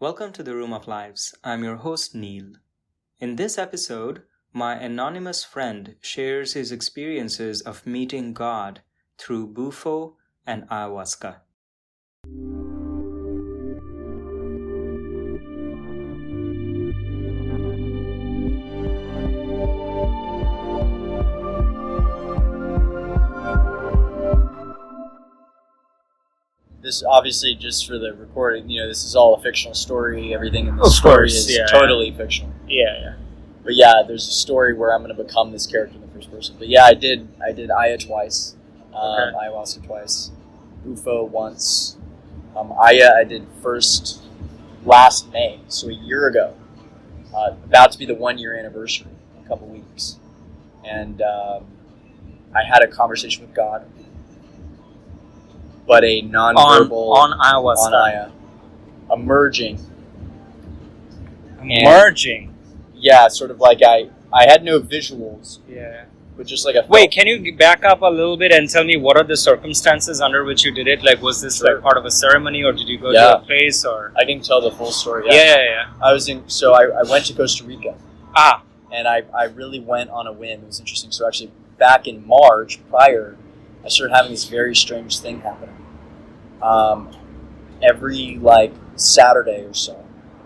Welcome to the Room of Lives. I'm your host, Neil. In this episode, my anonymous friend shares his experiences of meeting God through Bufo and ayahuasca. This obviously, just for the recording, this is all a fictional story. Everything in this story is totally fictional. Yeah. But yeah, there's a story where I'm going to become this character in the first person. But yeah, I did Aya twice, ayahuasca twice, Bufo once. Aya I did first last May, so a year ago. About to be the 1 year anniversary in a couple weeks. And I had a conversation with God. But a non-verbal... On ayahuasca. On Aya. Emerging. Yeah, sort of like I had no visuals. Yeah. But just like a... Wait, can you back up a little bit and tell me what are the circumstances under which you did it? Like, was this like part of a ceremony, or did you go to a place, or... I can tell the full story. Yeah. I went to Costa Rica. And I really went on a whim. It was interesting. So actually, back in March, prior... I started having this very strange thing happening. Every Saturday or so,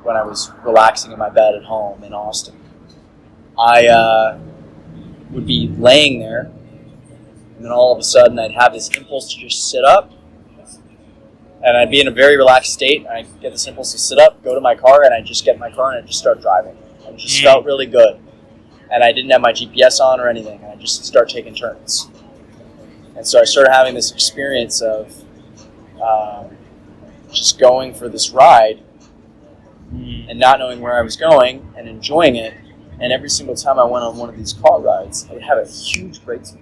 when I was relaxing in my bed at home in Austin, I would be laying there, and then all of a sudden I'd have this impulse to just sit up, and I'd be in a very relaxed state, and I'd get this impulse to sit up, go to my car, and I'd just get in my car and I'd just start driving. And it just felt really good. And I didn't have my GPS on or anything, and I'd just start taking turns. And so I started having this experience of just going for this ride and not knowing where I was going and enjoying it. And every single time I went on one of these car rides, I would have a huge breakthrough.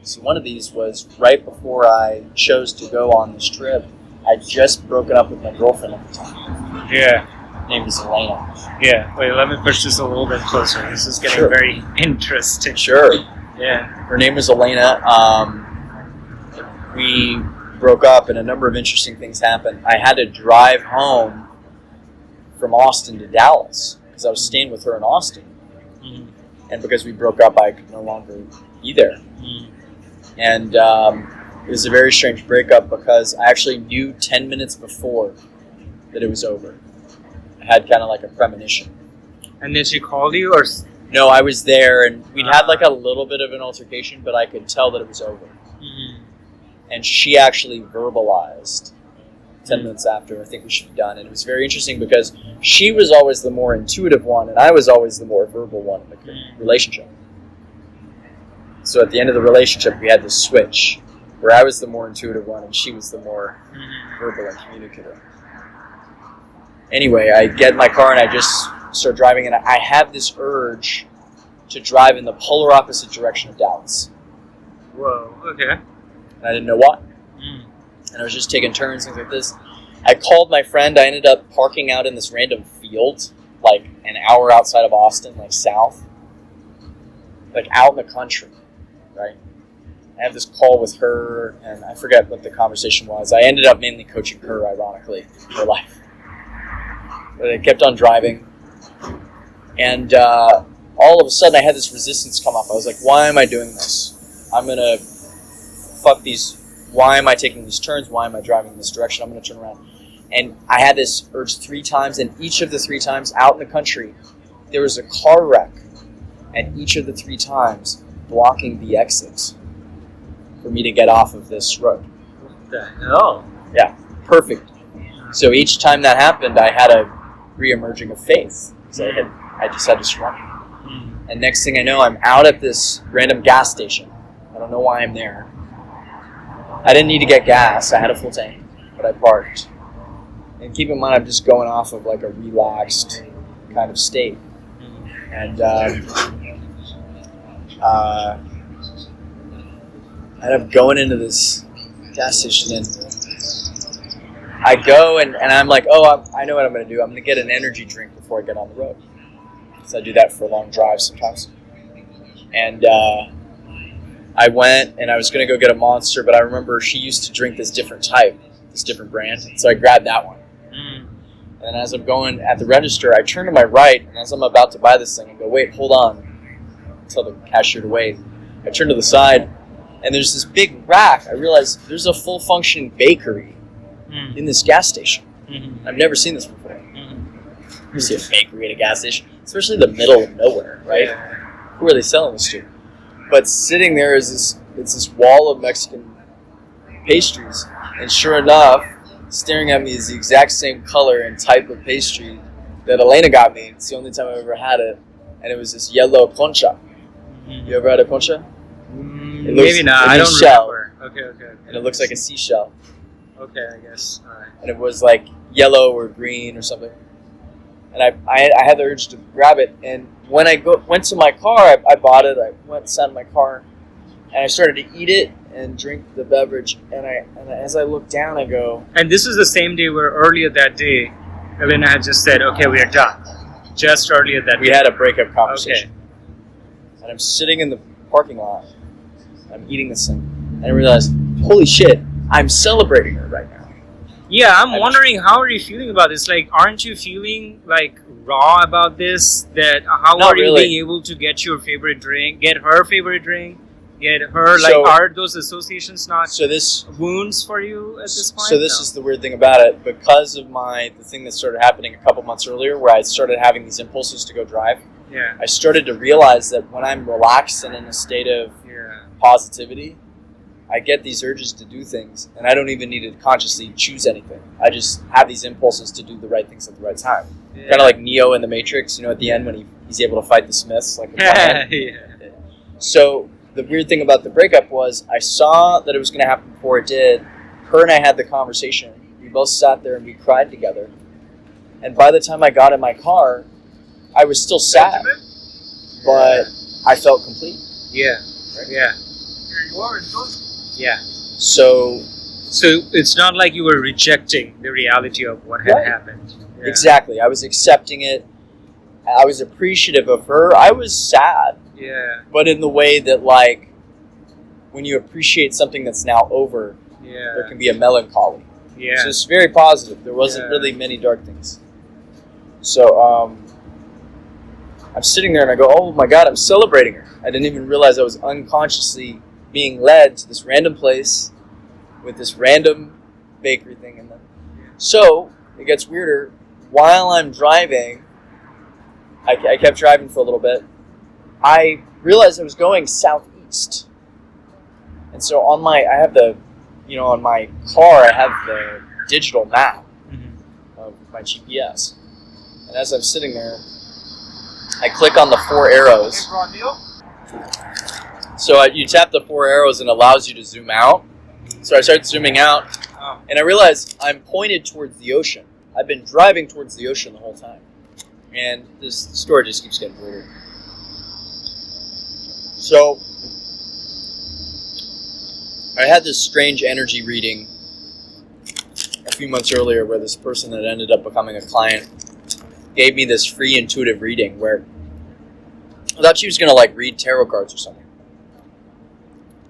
So one of these was right before I chose to go on this trip. I'd just broken up with my girlfriend at the time. Yeah. Her name is Elena. Yeah. Wait, let me push this a little bit closer. This is getting very interesting. Sure. Yeah. Her name was Elena. We broke up and a number of interesting things happened. I had to drive home from Austin to Dallas because I was staying with her in Austin. And because we broke up, I could no longer be there. And it was a very strange breakup because I actually knew 10 minutes before that it was over. I had kind of like a premonition. And then she called you, or... No, I was there, and we'd had a little bit of an altercation, but I could tell that it was over. And she actually verbalized 10 minutes after, I think we should be done. And it was very interesting because she was always the more intuitive one, and I was always the more verbal one in the relationship. So at the end of the relationship, we had this switch, where I was the more intuitive one, and she was the more verbal and communicative. Anyway, I get in my car, and I just... start driving, and I have this urge to drive in the polar opposite direction of Dallas. Whoa, okay. And I didn't know why. And I was just taking turns, things like this. I called my friend. I ended up parking out in this random field, an hour outside of Austin, south. Out in the country, right? I have this call with her, and I forget what the conversation was. I ended up mainly coaching her, ironically, in her life. But I kept on driving. And all of a sudden, I had this resistance come up. I was like, why am I doing this? I'm going to fuck these. Why am I taking these turns? Why am I driving in this direction? I'm going to turn around. And I had this urge 3 times, and each of the 3 times out in the country, there was a car wreck. And each of the 3 times blocking the exit for me to get off of this road. What the hell? Yeah, perfect. So each time that happened, I had a re-emerging of faith. So I just had to surrender. And next thing I know, I'm out at this random gas station. I don't know why I'm there. I didn't need to get gas. I had a full tank, but I parked. And keep in mind, I'm just going off of a relaxed kind of state. And I ended up going into this gas station, and I go and I'm like, I know what I'm going to do. I'm going to get an energy drink before I get on the road. So I do that for long drives sometimes. And I went and I was going to go get a Monster, but I remember she used to drink this different type, this different brand. So I grabbed that one. And as I'm going at the register, I turn to my right, and as I'm about to buy this thing, I go, wait, hold on. Tell the cashier to wait. I turn to the side, and there's this big rack. I realize there's a full functioning bakery in this gas station. Mm-hmm. I've never seen this before. Mm-hmm. You see a bakery at a gas station, especially in the middle of nowhere, right? Yeah. Who are they selling this to? But sitting there is this wall of Mexican pastries, and sure enough, staring at me is the exact same color and type of pastry that Elena got me. It's the only time I've ever had it, and it was this yellow concha. Mm-hmm. You ever had a concha? Maybe not. I don't remember. Okay. And it looks like a seashell. Okay, I guess. All right. And it was like yellow or green or something. And I had the urge to grab it. And when I went to my car, I bought it. I went inside my car, and I started to eat it and drink the beverage. And as I look down, I go. And this was the same day where earlier that day, Elena had just said, "Okay, we are done." Just earlier that We day. had a breakup conversation. Okay. And I'm sitting in the parking lot. I'm eating this thing. And I realize, holy shit, I'm celebrating her right now. Yeah, I'm wondering, how are you feeling about this? Like, aren't you feeling like raw about this? That how Not are you really. being able to get your favorite drink, get her favorite drink, get her like? So- Are those associations not So this wounds for you at this point? So this is the weird thing about it. Because of the thing that started happening a couple months earlier, where I started having these impulses to go drive, Yeah. I started to realize that when I'm relaxed and in a state of Yeah. positivity, I get these urges to do things, and I don't even need to consciously choose anything. I just have these impulses to do the right things at the right time. Yeah. Kind of like Neo in The Matrix, at the end when he's able to fight the Smiths, like a plan. Yeah. So the weird thing about the breakup was I saw that it was going to happen before it did. Her and I had the conversation. We both sat there and we cried together. And by the time I got in my car, I was still sad, but I felt complete. Yeah. Yeah. Yeah. So So it's not like you were rejecting the reality of what had Right. happened. Yeah. exactly, I was accepting it. I was appreciative of her. I was sad, Yeah. but in the way that, like, when you appreciate something that's now over, there Yeah. can be a melancholy. Yeah. So it's very positive. There wasn't Yeah. really many dark things. So I'm sitting there and I go, oh my God, I'm celebrating her. I didn't even realize I was unconsciously being led to this random place with this random bakery thing in them. So it gets weirder. While I'm driving, I kept driving for a little bit. I realized I was going southeast. And so on my car, I have the digital map Mhm. of my GPS. And as I'm sitting there, I click on the 4 arrows. So you tap the 4 arrows and it allows you to zoom out. So I start zooming out, Oh. and I realize I'm pointed towards the ocean. I've been driving towards the ocean the whole time. And this story just keeps getting weirder. So I had this strange energy reading a few months earlier where this person that ended up becoming a client gave me this free intuitive reading where I thought she was going to like read tarot cards or something.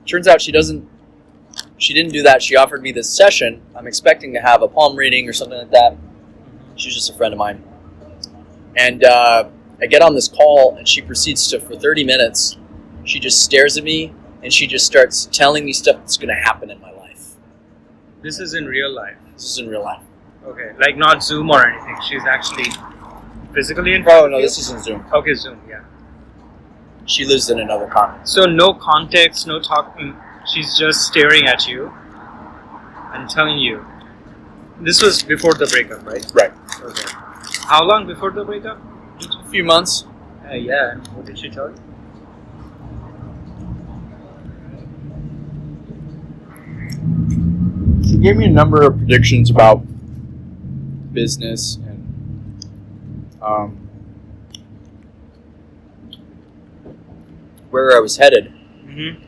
Turns out she didn't do that. She offered me this session. I'm expecting to have a palm reading or something like that. She's just a friend of mine. And I get on this call and she proceeds to, for 30 minutes, she just stares at me and she just starts telling me stuff that's going to happen in my life. This is in real life. This is in real life. Okay. Like not Zoom or anything. She's actually physically in Oh, front of no, you? this isn't Zoom. Okay, Zoom, yeah. She lives in another continent. So no context, no talking. She's just staring at you and telling you. This was before the breakup, right? Right. Okay. How long before the breakup? A few months. Yeah. What did she tell you? She gave me a number of predictions about business and where I was headed. Mm-hmm.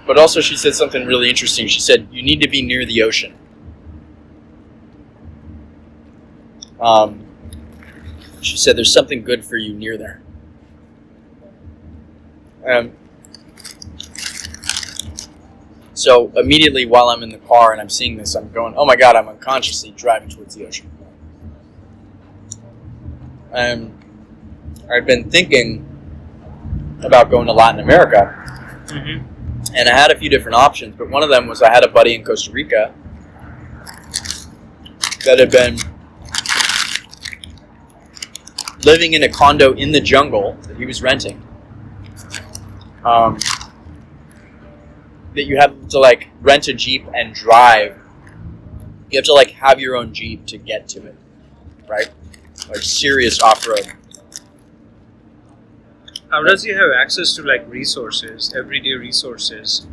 But also she said something really interesting. She said, you need to be near the ocean. She said, there's something good for you near there. So immediately while I'm in the car and I'm seeing this, I'm going, oh my God, I'm unconsciously driving towards the ocean. And I've been thinking about going to Latin America. Mm-hmm. And I had a few different options, but one of them was I had a buddy in Costa Rica that had been living in a condo in the jungle that he was renting. That you have to like rent a Jeep and drive. You have to like have your own Jeep to get to it, right? Like serious off-road. How does he have access to like resources, everyday resources?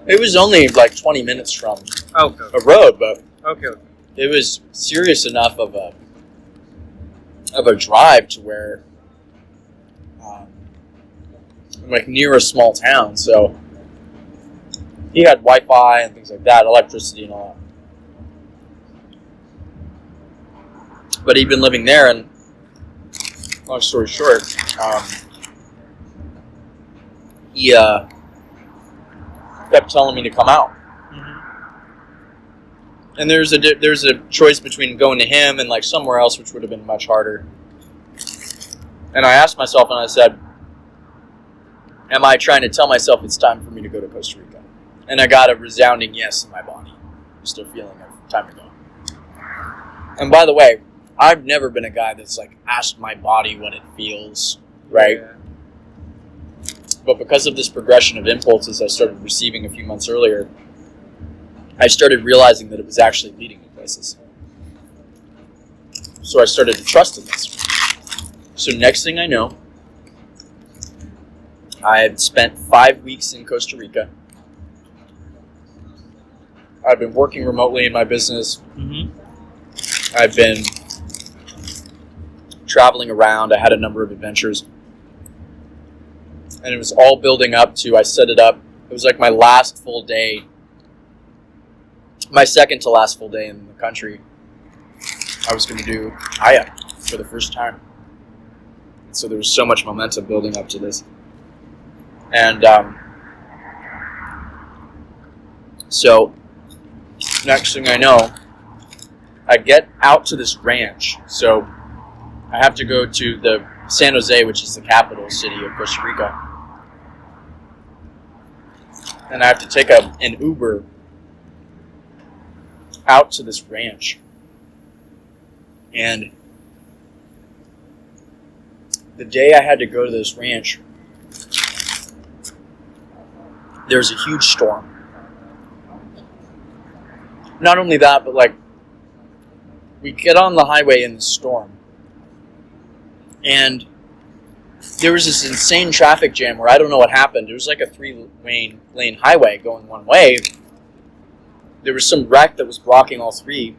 It was only like 20 minutes from Okay. a road, but Okay. it was serious enough of a drive to where, I'm like near a small town, so he had Wi-Fi and things like that, electricity and all that. But he'd been living there, and long story short, he kept telling me to come out. Mm-hmm. And there's a choice between going to him and like somewhere else, which would have been much harder. And I asked myself, and I said, am I trying to tell myself it's time for me to go to Costa Rica? And I got a resounding yes in my body. Just a feeling of time to go. And by the way, I've never been a guy that's like asked my body what it feels, right? Yeah. But because of this progression of impulses I started receiving a few months earlier, I started realizing that it was actually leading me places. So I started to trust in this. So next thing I know, I had spent 5 weeks in Costa Rica. I've been working remotely in my business. Mm-hmm. I've been traveling around. I had a number of adventures. And it was all building up to, I set it up. It was like my last full day, my second to last full day in the country. I was going to do Aya for the first time. So there was so much momentum building up to this. And so next thing I know, I get out to this ranch. So I have to go to the San Jose, which is the capital city of Costa Rica. And I have to take an Uber out to this ranch. And the day I had to go to this ranch, there's a huge storm. Not only that, but like, we get on the highway in the storm. And there was this insane traffic jam where I don't know what happened. It was like a 3-lane highway going one way. There was some wreck that was blocking all three.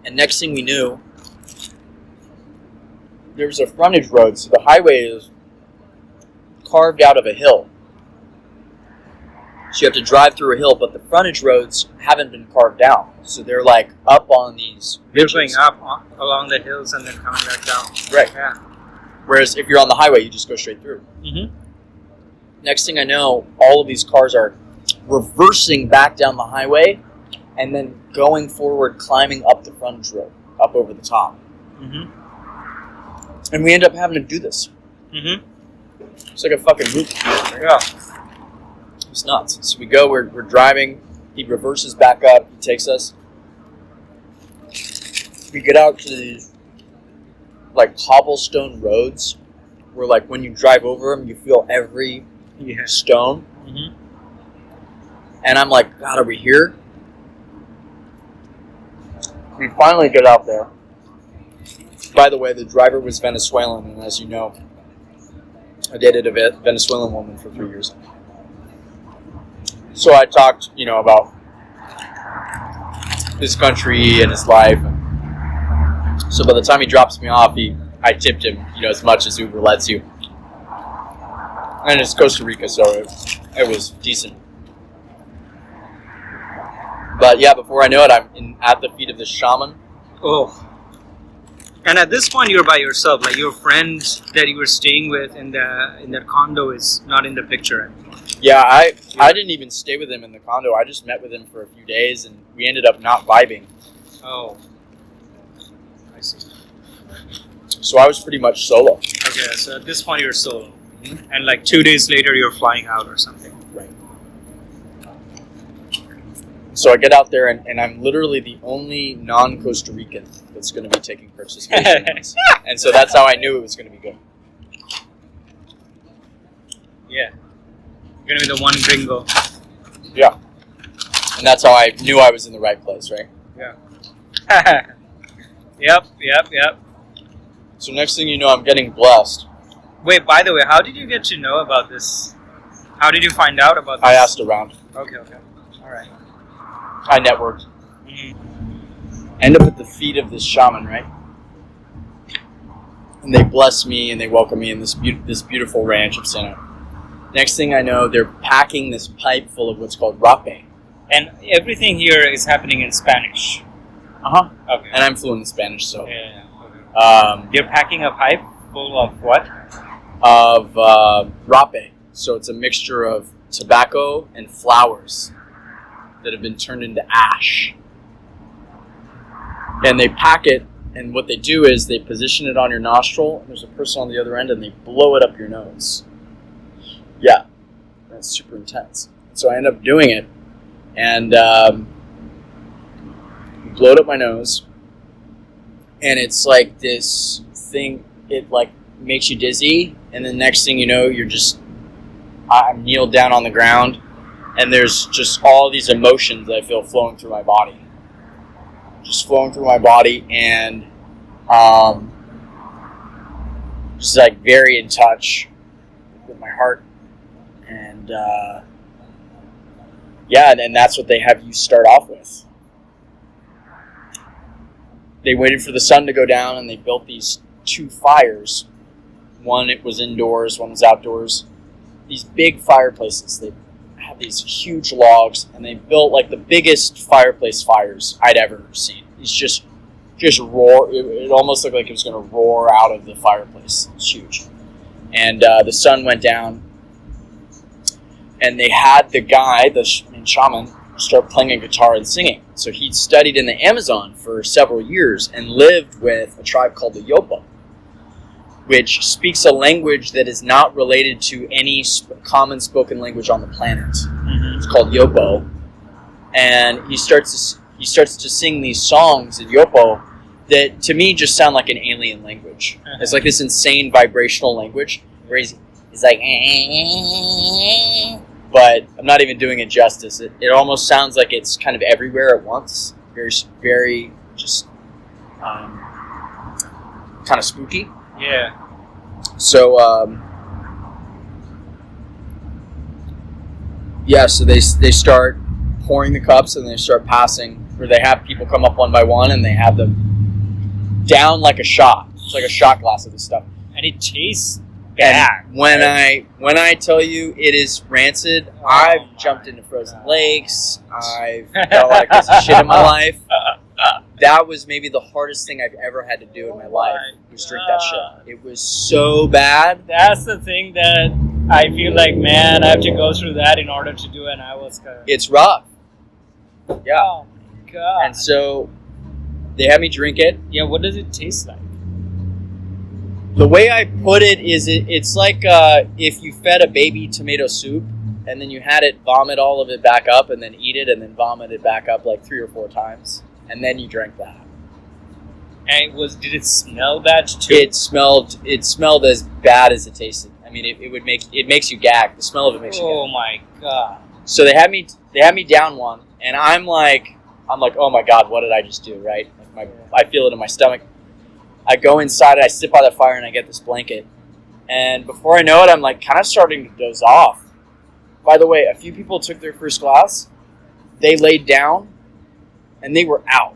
And next thing we knew, there was a frontage road. So the highway is carved out of a hill. So you have to drive through a hill, but the frontage roads haven't been carved out. So they're like up on these ridges. They're going up along the hills and then coming back down. Right. Yeah. Whereas if you're on the highway, you just go straight through. Mm-hmm. Next thing I know, all of these cars are reversing back down the highway and then going forward, climbing up the frontage road, up over the top. Mm-hmm. And we end up having to do this. Mm-hmm. It's like a fucking movie. Yeah. It's nuts. So we go, we're driving, he reverses back up, he takes us. We get out to these like cobblestone roads where like when you drive over them, you feel every stone. Mm-hmm. And I'm like, God, are we here? We finally get out there. By the way, the driver was Venezuelan, and as you know, I dated a Venezuelan woman for 3 years. So I talked, about his country and his life. So by the time he drops me off, I tipped him, as much as Uber lets you. And it's Costa Rica, so it was decent. But yeah, before I know it, I'm at the feet of this shaman. Oh. And at this point, you're by yourself. Like your friend that you were staying with in that condo is not in the picture anymore. Yeah, I didn't even stay with him in the condo. I just met with him for a few days, and we ended up not vibing. Oh, I see. So I was pretty much solo. Okay, so at this point you're solo, and like 2 days later you're flying out or something. Right. So I get out there, and I'm literally the only non-Costa Rican that's going to be taking participation in this. And so that's how I knew it was going to be good. Yeah. You're gonna be the one gringo. Yeah. And that's how I knew I was in the right place, right? Yeah. Yep. So next thing you know, I'm getting blessed. Wait, by the way, how did you get to know about this? How did you find out about this? I asked around. Okay. Alright. I networked. Mm-hmm. I end up at the feet of this shaman, right? And they bless me and they welcome me in this beautiful ranch of Santa. Next thing I know, they're packing this pipe full of what's called rape. And everything here is happening in Spanish. Uh-huh. Okay. And I'm fluent in Spanish, so. Yeah. Okay. You're packing a pipe full of what? Of rape. So it's a mixture of tobacco and flowers that have been turned into ash. And they pack it, and what they do is they position it on your nostril, and there's a person on the other end, and they blow it up your nose. Yeah, that's super intense. So I end up doing it, and blow it up my nose, and it's like this thing, it like makes you dizzy, and the next thing you know, I'm kneeled down on the ground, and there's just all these emotions that I feel flowing through my body. Just flowing through my body, and just like very in touch with my heart. And and that's what they have you start off with. They waited for the sun to go down, and they built these 2 fires. One, it was indoors, one was outdoors. These big fireplaces. They had these huge logs, and they built like the biggest fireplace fires I'd ever seen. It's just roar. It almost looked like it was going to roar out of the fireplace. It's huge. And the sun went down, and they had the guy, the shaman, start playing a guitar and singing. So he'd studied in the Amazon for several years and lived with a tribe called the Yopo, which speaks a language that is not related to any common spoken language on the planet. Mm-hmm. It's called Yopo, and he starts to sing these songs in Yopo that to me just sound like an alien language. Uh-huh. It's like this insane vibrational language where he's like, but I'm not even doing it justice. It almost sounds like it's kind of everywhere at once. Very, very just kind of spooky. Yeah. So, so they start pouring the cups, and they start passing, or they have people come up one by one, and they have them down like a shot. It's like a shot glass of this stuff. And it tastes bad. And when I tell you it is rancid, I've jumped into frozen lakes. I've felt like a piece of shit in my life. That was maybe the hardest thing I've ever had to do in my life, was drink that shit. It was so bad. That's the thing that I feel like, man, I have to go through that in order to do an ayahuasca. It's rough. Yeah. Oh my god. And so they had me drink it. Yeah, what does it taste like? The way I put it is it's like if you fed a baby tomato soup and then you had it vomit all of it back up and then eat it and then vomit it back up like 3 or 4 times. And then you drank that. And did it smell bad too? It smelled as bad as it tasted. I mean, it makes you gag. The smell of it makes you gag. Oh my god. So they had me down one, and I'm like, oh my god, what did I just do, right? Like I feel it in my stomach. I go inside, I sit by the fire, and I get this blanket. And before I know it, I'm like kind of starting to doze off. By the way, a few people took their first glass. They laid down, and they were out.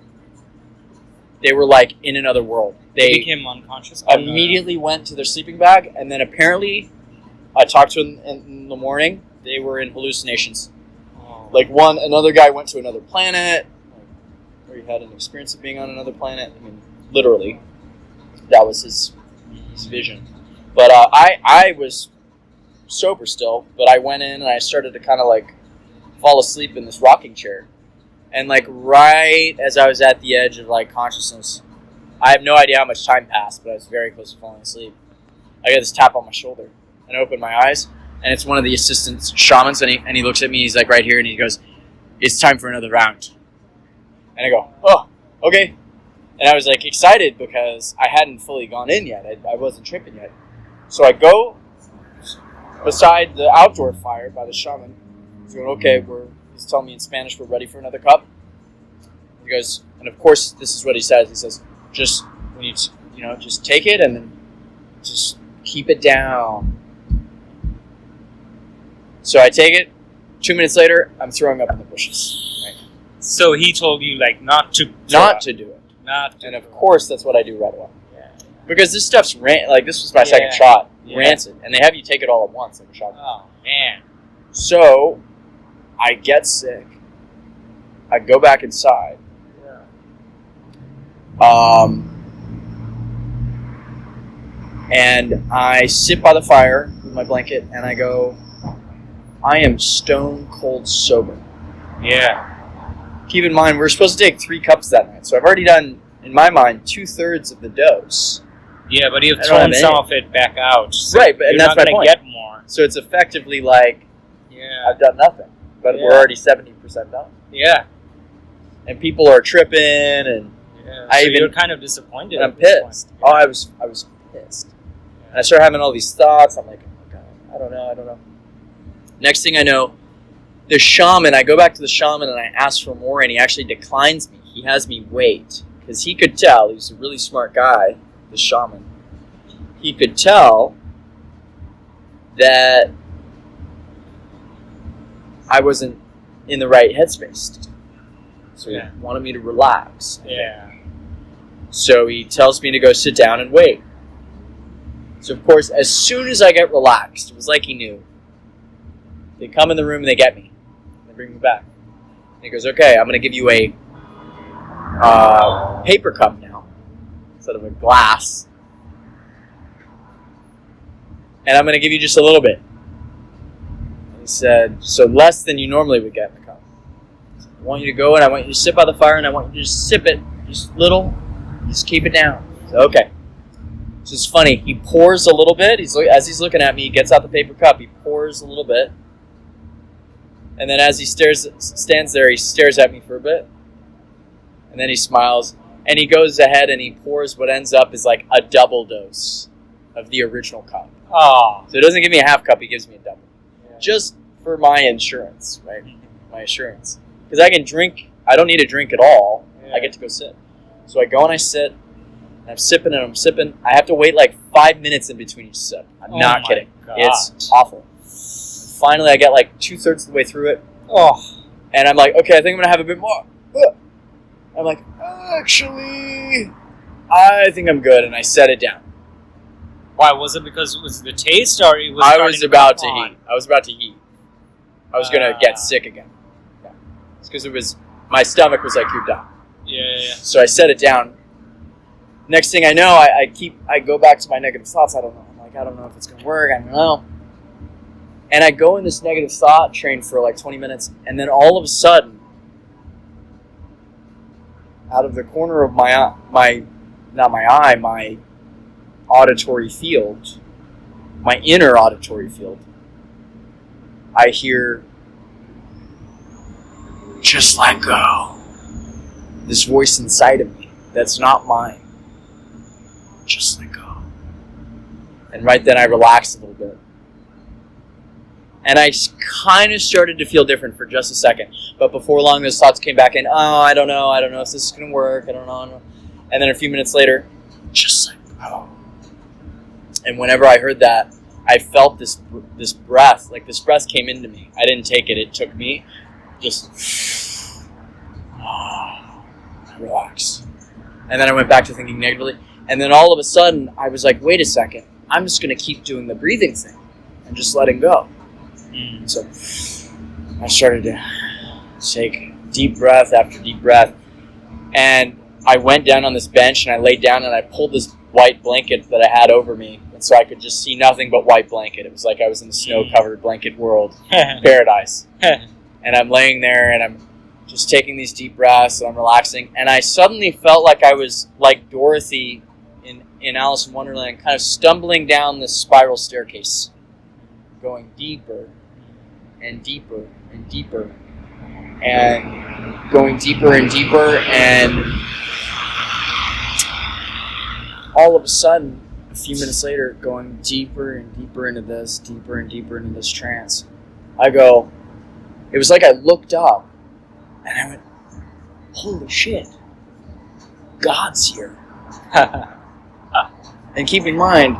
They were like in another world. They became unconscious. Immediately went to their sleeping bag, and then apparently, I talked to them in the morning. They were in hallucinations. Oh. Like another guy went to another planet, or he had an experience of being on another planet. I mean, literally, that was his vision. But I was sober still, but I went in and I started to kind of like fall asleep in this rocking chair. And like right as I was at the edge of like consciousness, I have no idea how much time passed, but I was very close to falling asleep. I get this tap on my shoulder and I open my eyes, and it's one of the assistant shamans, and he looks at me, he's like right here, and he goes, "It's time for another round." And I go, "Oh, okay." And I was like excited because I hadn't fully gone in yet. I wasn't tripping yet. So I go beside the outdoor fire by the shaman. He's going, "Okay, he's telling me in Spanish, we're ready for another cup." He goes, and of course, this is what he says. He says, "Just, when just take it and then just keep it down." So I take it. 2 minutes later, I'm throwing up in the bushes. Right? So he told you like not to do it. And of course, that's what I do right away. Yeah. Because this stuff's this was my second shot, rancid, and they have you take it all at once, like a shot. Oh man! So I get sick. I go back inside. And I sit by the fire with my blanket, and I go, I am stone cold sober. Yeah. Keep in mind, we're supposed to take 3 cups that night, so I've already done, in my mind, 2/3 of the dose. Yeah, but you've thrown some of it back out. So right, and that's my point. Get more. So it's effectively like, I've done nothing, but we're already 70% done. Yeah. And people are tripping, and you're kind of disappointed. And I'm pissed. Yeah. Oh, I was pissed. Yeah. And I started having all these thoughts. I'm like, oh my God, I don't know. Next thing I know, the shaman, I go back to the shaman and I ask for more, and he actually declines me. He has me wait, because he could tell, he's a really smart guy, the shaman. He could tell that I wasn't in the right headspace. So he wanted me to relax. Yeah. So he tells me to go sit down and wait. So of course, as soon as I get relaxed, it was like he knew. They come in the room and they get me. They bring me back. And he goes, "Okay, I'm going to give you a paper cup now, instead of a glass. And I'm going to give you just a little bit." And he said, "So less than you normally would get in the cup. I want you to go and I want you to sit by the fire and I want you to just sip it, just little, just keep it down." So, okay. So it's funny, he pours a little bit, as he's looking at me, he gets out the paper cup, he pours a little bit, and then as he stands there, he stares at me for a bit, and then he smiles, and he goes ahead and he pours what ends up is like a double dose of the original cup. Oh. So he doesn't give me a half cup, he gives me a double. Yeah. Just for my insurance, right? My assurance. Because I can drink, I don't need to drink at all. Yeah. I get to go sit. So I go and I sit, and I'm sipping and I'm sipping. I have to wait like 5 minutes in between each sip. I'm not kidding. God. It's awful. Finally, I get like 2/3 of the way through it. Oh. And I'm like, okay, I think I'm going to have a bit more. I'm like, actually, I think I'm good. And I set it down. Why? Was it because it was the taste, or it was I was about to heat. I was about to heat. I was going to get sick again. Yeah. It's because my stomach was like, you're done. Yeah. So I set it down. Next thing I know, I go back to my negative thoughts. I don't know. I'm like, I don't know if it's going to work. I don't know. And I go in this negative thought train for like 20 minutes. And then all of a sudden, out of the corner of my auditory field, my inner auditory field, I hear, "Just let go." This voice inside of me that's not mine. Just let go. And right then I relaxed a little bit. And I kind of started to feel different for just a second. But before long, those thoughts came back in. Oh, I don't know if this is going to work. I don't know. And then a few minutes later, just let go. And whenever I heard that, I felt this breath. Like this breath came into me. I didn't take it. It took me. Just relax. And then I went back to thinking negatively. And then all of a sudden, I was like, wait a second. I'm just going to keep doing the breathing thing and just letting go. So I started to take deep breath after deep breath. And I went down on this bench and I laid down and I pulled this white blanket that I had over me. And so I could just see nothing but white blanket. It was like I was in the snow-covered blanket world. Paradise. And I'm laying there, and I'm just taking these deep breaths, and I'm relaxing. And I suddenly felt like I was like Dorothy in Alice in Wonderland, kind of stumbling down this spiral staircase, going deeper and deeper and deeper, and going deeper and deeper, and all of a sudden, a few minutes later, going deeper and deeper into this trance, it was like I looked up, and I went, holy shit, God's here. And keep in mind,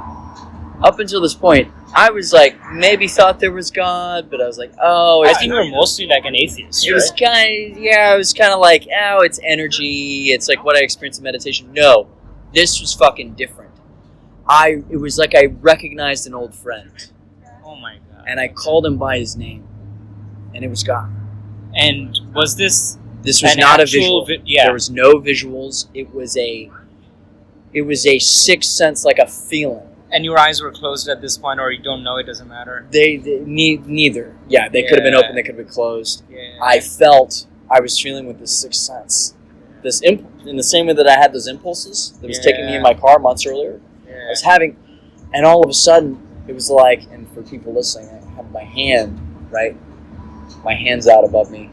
up until this point, I was like, maybe thought there was God, but I was like, oh. I think you're mostly like an atheist, It was kind of like, oh, it's energy. It's like what I experienced in meditation. No, this was fucking different. It was like I recognized an old friend. Oh my God. And I called him by his name. And it was God. And was this... This was not a visual. There was no visuals. It was a sixth sense, like a feeling. And your eyes were closed at this point, or you don't know, it doesn't matter? Neither. Yeah, they could have been open, they could have been closed. Yeah. I was feeling with this sixth sense. This in the same way that I had those impulses that was taking me in my car months earlier. Yeah. I was having, and all of a sudden, it was like, and for people listening, I have my hand, right? My hand's out above me.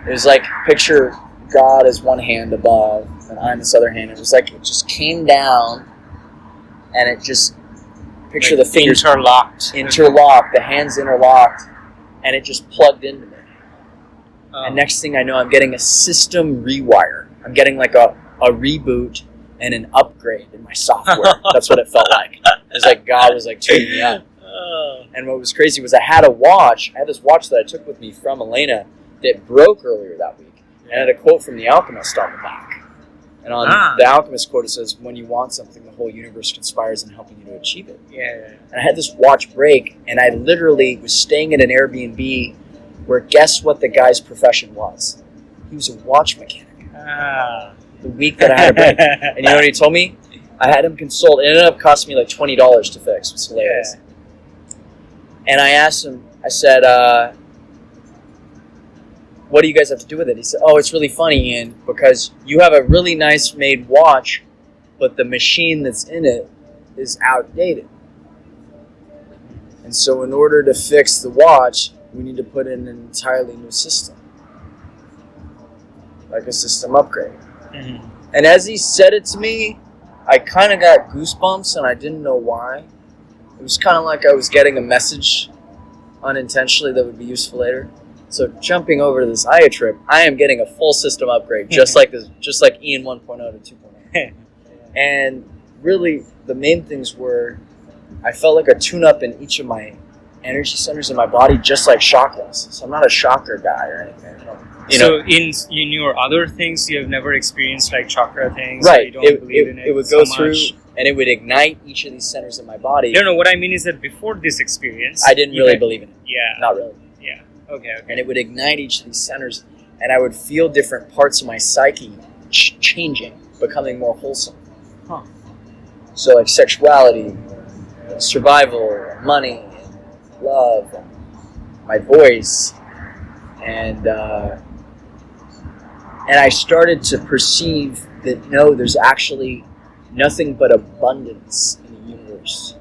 It was like, picture God as one hand above, and I'm this other hand. It was like, it just came down, and it just, picture like the fingers interlocked, the hands interlocked, and it just plugged into me. And next thing I know, I'm getting a system rewire. I'm getting like a reboot and an upgrade in my software. That's what it felt like. It was like God was like tuning me up. And what was crazy was I had this watch that I took with me from Elena that broke earlier that week. And it had a quote from The Alchemist on the back. And on the Alchemist quote, it says, when you want something, the whole universe conspires in helping you to achieve it. Yeah. And I had this watch break, and I literally was staying at an Airbnb where guess what the guy's profession was? He was a watch mechanic. The week that I had a break. And you know what he told me? I had him consult. It ended up costing me like $20 to fix. It was hilarious. Yeah. And I asked him, I said, what do you guys have to do with it? He said, oh, it's really funny, Ian, because you have a really nice made watch, but the machine that's in it is outdated. And so in order to fix the watch, we need to put in an entirely new system. Like a system upgrade. Mm-hmm. And as he said it to me, I kind of got goosebumps, and I didn't know why. It was kind of like I was getting a message unintentionally that would be useful later. So jumping over to this Aya trip, I am getting a full system upgrade, just like Ian 1.0 to 2.0. And really, the main things were, I felt like a tune-up in each of my energy centers in my body, just like chakras. So I'm not a chakra guy or anything. So in your other things, you have never experienced like chakra things? Right. You don't believe in it. It would go through, and it would ignite each of these centers in my body. No, what I mean is that before this experience, I didn't really believe in it. Yeah. Not really. Yeah. Okay. And it would ignite each of these centers, and I would feel different parts of my psyche changing, becoming more wholesome. Huh. So like sexuality, survival, money, love, my voice, and I started to perceive that no, there's actually nothing but abundance in the universe.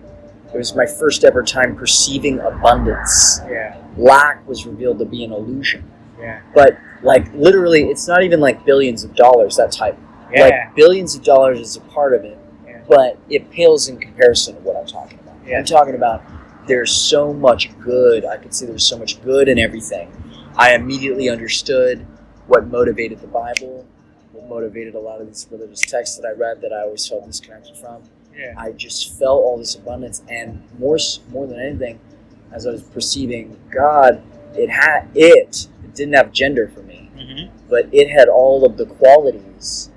It was my first ever time perceiving abundance. Yeah. Lack was revealed to be an illusion. Yeah. But like literally, it's not even like billions of dollars, that type. Yeah. Like billions of dollars is a part of it, but it pales in comparison to what I'm talking about. Yeah. I'm talking about there's so much good. I could see there's so much good in everything. I immediately understood what motivated the Bible, what motivated a lot of these religious texts that I read that I always felt disconnected from. Yeah. I just felt all this abundance, and more than anything, as I was perceiving God, it didn't have gender for me, but it had all of the qualities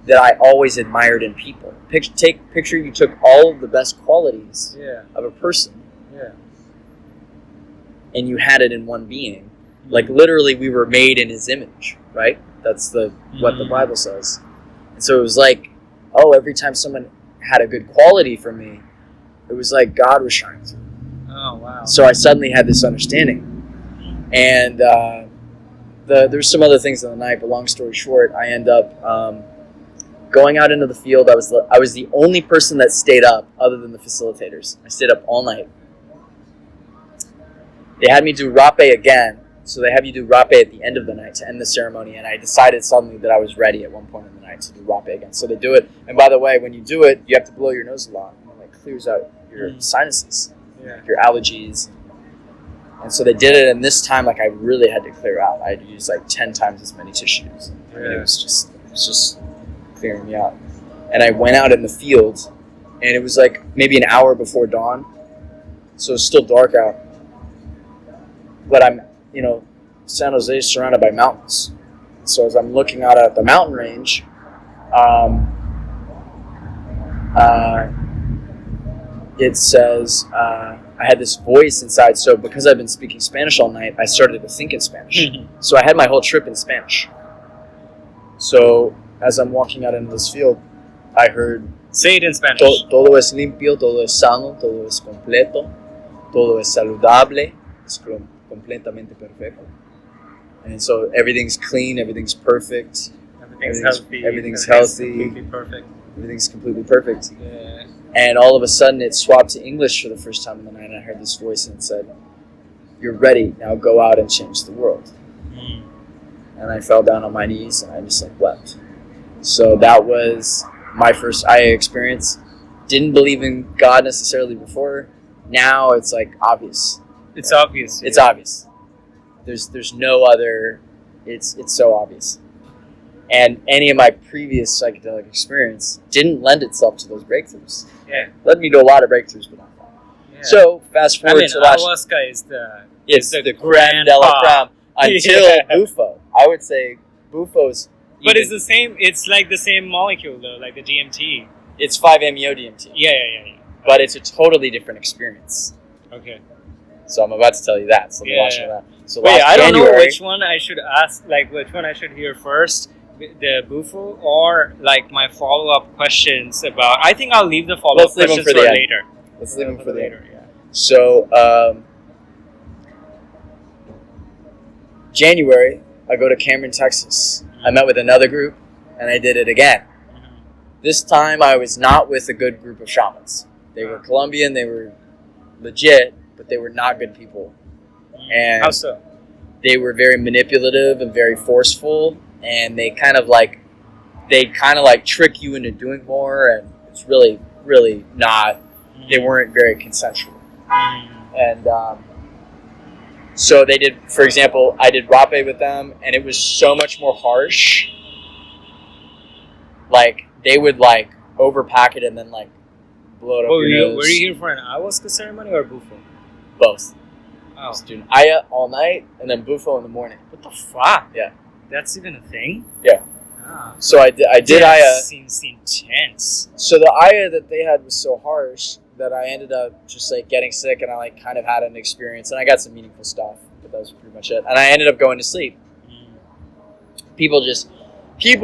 that I always admired in people. Picture you took all of the best qualities of a person, and you had it in one being. Like literally, we were made in His image, right? That's what the Bible says. And so it was like, oh, every time someone had a good quality for me, it was like God was shining through. Oh, wow. So I suddenly had this understanding. And there's some other things in the night, but long story short, I end up going out into the field. I was the only person that stayed up other than the facilitators. I stayed up all night. They had me do rapé again. So they have you do rapé at the end of the night to end the ceremony. And I decided suddenly that I was ready at one point in the night to do rapé again. So they do it. And by the way, when you do it, you have to blow your nose a lot. And it like clears out your sinuses, your allergies. And so they did it. And this time, like I really had to clear out. I had to use like 10 times as many tissues. I mean, it was just clearing me out. And I went out in the field. And it was like maybe an hour before dawn. So it's still dark out. But I'm, San Jose is surrounded by mountains. So as I'm looking out at the mountain range, it says, I had this voice inside. So because I've been speaking Spanish all night, I started to think in Spanish. So I had my whole trip in Spanish. So as I'm walking out into this field, I heard... Say it in Spanish. Todo es limpio, todo es sano, todo es completo, todo es saludable, es completamente perfecto. And so everything's clean, everything's perfect. Everything's healthy. Completely perfect. Everything's completely perfect. Yeah. And all of a sudden it swapped to English for the first time in the night, and I heard this voice and it said, "You're ready, now go out and change the world." And I fell down on my knees and I just like wept. So that was my first IA experience. Didn't believe in God necessarily before. Now it's like obvious. It's obvious. It's obvious. There's no other. It's so obvious. And any of my previous psychedelic experience didn't lend itself to those breakthroughs. Yeah. Led me to a lot of breakthroughs, but not that. Yeah. So fast forward to last. Ayahuasca is the crème de la crème until Bufo. I would say Bufo's. But it's the same. It's like the same molecule though, like the DMT. It's 5-MeO DMT. Yeah. But it's a totally different experience. Okay. So I'm about to tell you that. So watching that. So wait, I don't know which one I should ask. Like which one I should hear first, the Bufo or like my follow-up questions about. I think I'll leave the follow-up questions for later. Let's leave them for later. Yeah. So January, I go to Cameron, Texas. I met with another group, and I did it again. This time, I was not with a good group of shamans. They were Colombian, they were legit, but they were not good people. And how so? They were very manipulative and very forceful, and they kind of like trick you into doing more, and it's really, really not. They weren't very consensual. And so they did, for example, I did rapé with them, and it was so much more harsh. Like, they would, like, overpack it and then, like, blow it up your nose. Were you here for an ayahuasca ceremony or Bufo? Both. Oh. I was doing Aya all night, and then Bufo in the morning. What the fuck? Yeah. That's even a thing? Yeah. Ah. So I did Aya. That seems intense. So the Aya that they had was so harsh that I ended up just, like, getting sick, and I, like, kind of had an experience, and I got some meaningful stuff, but that was pretty much it. And I ended up going to sleep. People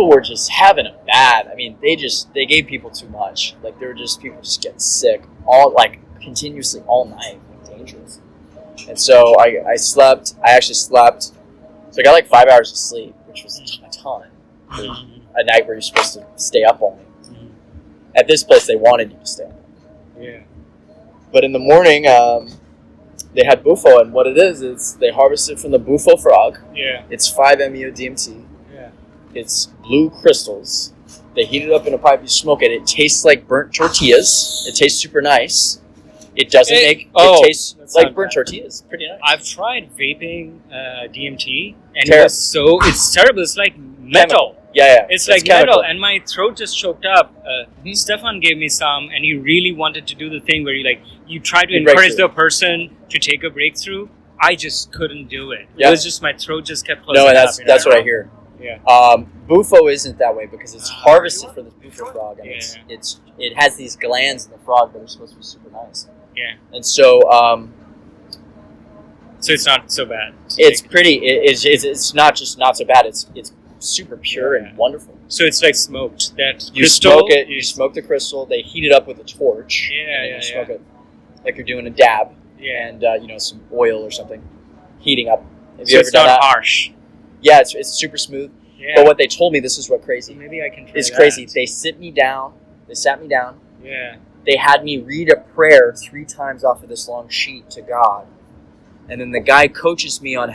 were just having it bad. I mean, they gave people too much. Like, there were just people just getting sick continuously all night. Like, dangerous. And so I actually slept. So I got like 5 hours of sleep, which was a ton. For a night where you're supposed to stay up all night. At this place, they wanted you to stay up. Yeah. But in the morning, they had Bufo, and what it is they harvest it from the Bufo frog. Yeah. It's 5-MeO DMT. Yeah. It's blue crystals. They heat it up in a pipe, you smoke it. It tastes like burnt tortillas. It tastes super nice. It doesn't it tastes like burnt tortillas. Pretty nice. I've tried vaping DMT, and it's terrible. It's like metal. Yeah. It's like metal, and my throat just choked up. Stefan gave me some, and he really wanted to do the thing where you try to encourage the person to take a breakthrough. I just couldn't do it. Yeah. It was just my throat just kept closing up. No, and that's what I hear. Yeah. Bufo isn't that way because it's harvested from the Bufo frog, and it has these glands in the frog that are supposed to be super nice. Yeah. And so so it's not so bad. It's pretty. It's not just not so bad. It's super pure and wonderful. So it's like smoked. That you smoke it. You smoke the crystal. They heat it up with a torch. Yeah. Smoke it. like you're doing a dab, Yeah. and some oil or something, heating up. Have So you ever it's done not that? harsh. Yeah, it's super smooth. Yeah. But what they told me, this is what crazy. Maybe I can try It's that. crazy. They sat me down. Yeah. They had me read a prayer 3 times off of this long sheet to God. And then the guy coaches me on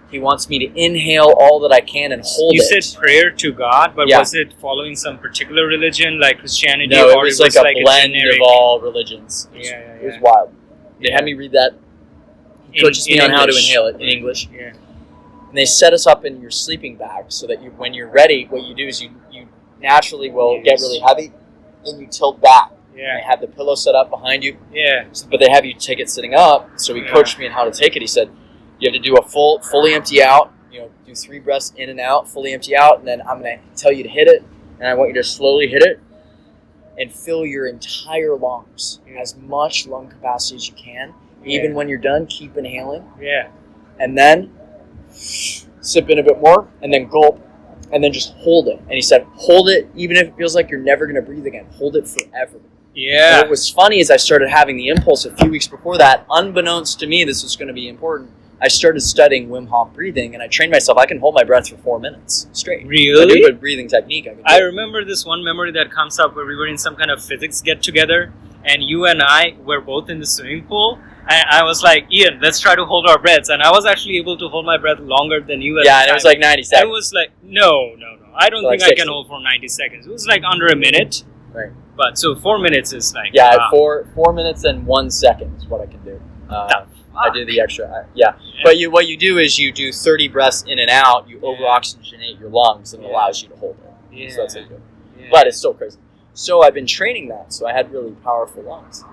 he wants me to inhale all that I can and hold You it. said prayer to God, but Yeah. was it following some particular religion like Christianity? No, or it was like a blend generic... of all religions. It was wild. They had me read that. He coaches me on how to inhale it in English. Yeah. And they set us up in your sleeping bag so that when you're ready, what you do is you naturally will get really heavy and you tilt back. And they Yeah. have the pillow set up behind you. Yeah. But they have you take it sitting up. So he coached me on how to take it. He said, you have to do a fully empty out, do 3 breaths in and out, fully empty out, and then I'm going to tell you to hit it, and I want you to slowly hit it and fill your entire lungs, as much lung capacity as you can. Even when you're done, keep inhaling. Yeah. And then sip in a bit more, and then gulp, and then just hold it. And he said, hold it, even if it feels like you're never going to breathe again. Hold it forever. Yeah. And what was funny is I started having the impulse a few weeks before that, unbeknownst to me, this was going to be important. I started studying Wim Hof breathing, and I trained myself. I can hold my breath for 4 minutes straight. Really? I do a breathing technique. I remember this one memory that comes up where we were in some kind of physics get-together, and you and I were both in the swimming pool, and I was like, Ian, let's try to hold our breaths. And I was actually able to hold my breath longer than you at the time. And it was like 90 seconds. It was like, no. I don't think I can hold for 90 seconds. It was like under a minute. Right. But so 4 minutes is like... Yeah, 4 minutes and 1 second is what I can do. I do the extra. But what you do is you do 30 breaths in and out. You over-oxygenate your lungs, and it allows you to hold it. Yeah. So that's how you do it. Yeah. But it's still crazy. So I've been training that, so I had really powerful lungs.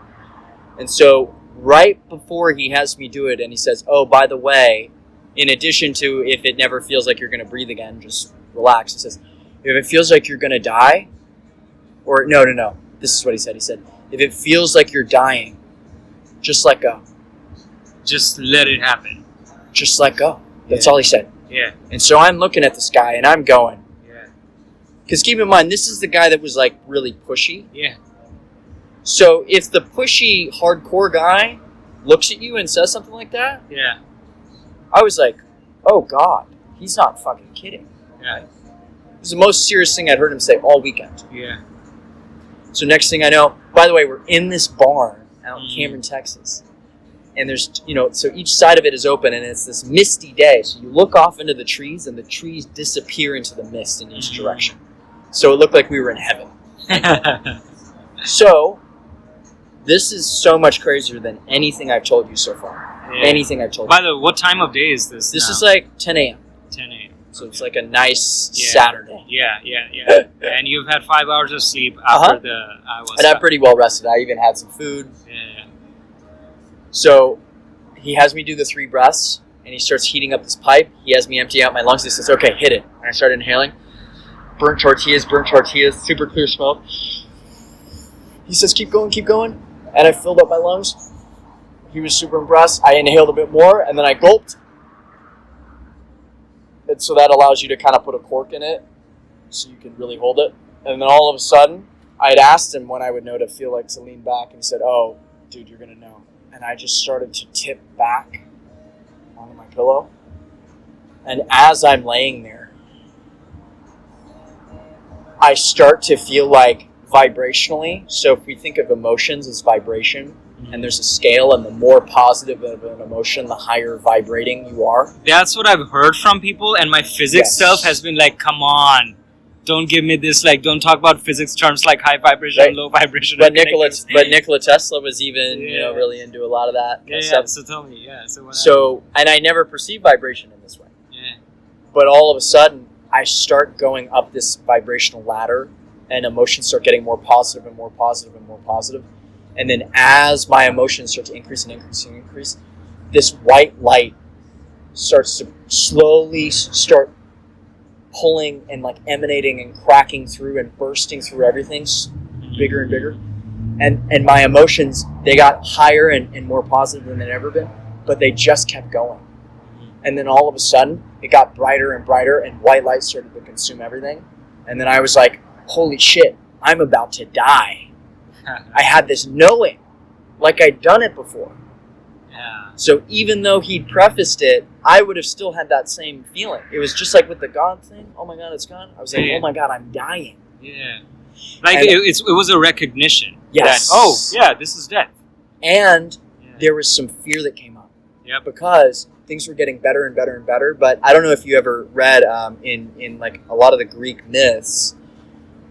And so right before he has me do it, and he says, oh, by the way, in addition to if it never feels like you're going to breathe again, just relax. He says, if it feels like you're going to die, or no. This is what he said. He said, if it feels like you're dying, just let go. Just let it happen. Just let go. That's all he said. Yeah. And so I'm looking at this guy, and I'm going. Yeah. Because keep in mind, this is the guy that was like really pushy. Yeah. So if the pushy, hardcore guy looks at you and says something like that, Yeah. I was like, oh God, he's not fucking kidding. Yeah. It was the most serious thing I'd heard him say all weekend. Yeah. So next thing I know, by the way, we're in this barn out in Cameron, Texas. And there's, so each side of it is open, and it's this misty day. So you look off into the trees, and the trees disappear into the mist in each direction. So it looked like we were in heaven. So this is so much crazier than anything I've told you so far. Yeah. Anything I've told By you. the way, what time of day is this? This now? is like 10 a.m. 10 a.m. So it's like a nice Saturday. Yeah. And you've had 5 hours of sleep after the ayahuasca. And I'm pretty well rested. I even had some food. Yeah. So he has me do the 3 breaths, and he starts heating up this pipe. He has me empty out my lungs. He says, okay, hit it. And I started inhaling. Burnt tortillas, super clear smoke. He says, keep going. And I filled up my lungs. He was super impressed. I inhaled a bit more, and then I gulped. And so that allows you to kind of put a cork in it so you can really hold it. And then all of a sudden, I had asked him when I would know to feel like to lean back, and he said, oh, dude, you're going to know. And I just started to tip back onto my pillow. And as I'm laying there, I start to feel like vibrationally. So if we think of emotions as vibration, and there's a scale, and the more positive of an emotion, the higher vibrating you are. That's what I've heard from people, and my physics self has been like, come on, don't give me this, like, don't talk about physics terms like high vibration and low vibration. But Nikola Tesla was even, really into a lot of that stuff. So tell me, and I never perceived vibration in this way. Yeah. But all of a sudden, I start going up this vibrational ladder, and emotions start getting more positive and more positive and more positive. And then as my emotions start to increase, this white light starts to slowly start pulling and like emanating and cracking through and bursting through everything bigger and bigger. And my emotions, they got higher and more positive than they'd ever been, but they just kept going. And then all of a sudden, it got brighter and brighter, and white light started to consume everything. And then I was like, holy shit, I'm about to die. I had this knowing, like I'd done it before. Yeah. So even though he'd prefaced it, I would have still had that same feeling. It was just like with the God thing. Oh my God, it's gone. I was like, oh my God, I'm dying. Yeah. Like it was a recognition. Yes. That, oh, yeah, this is death. And there was some fear that came up. Yeah. Because things were getting better and better and better. But I don't know if you ever read in like a lot of the Greek myths,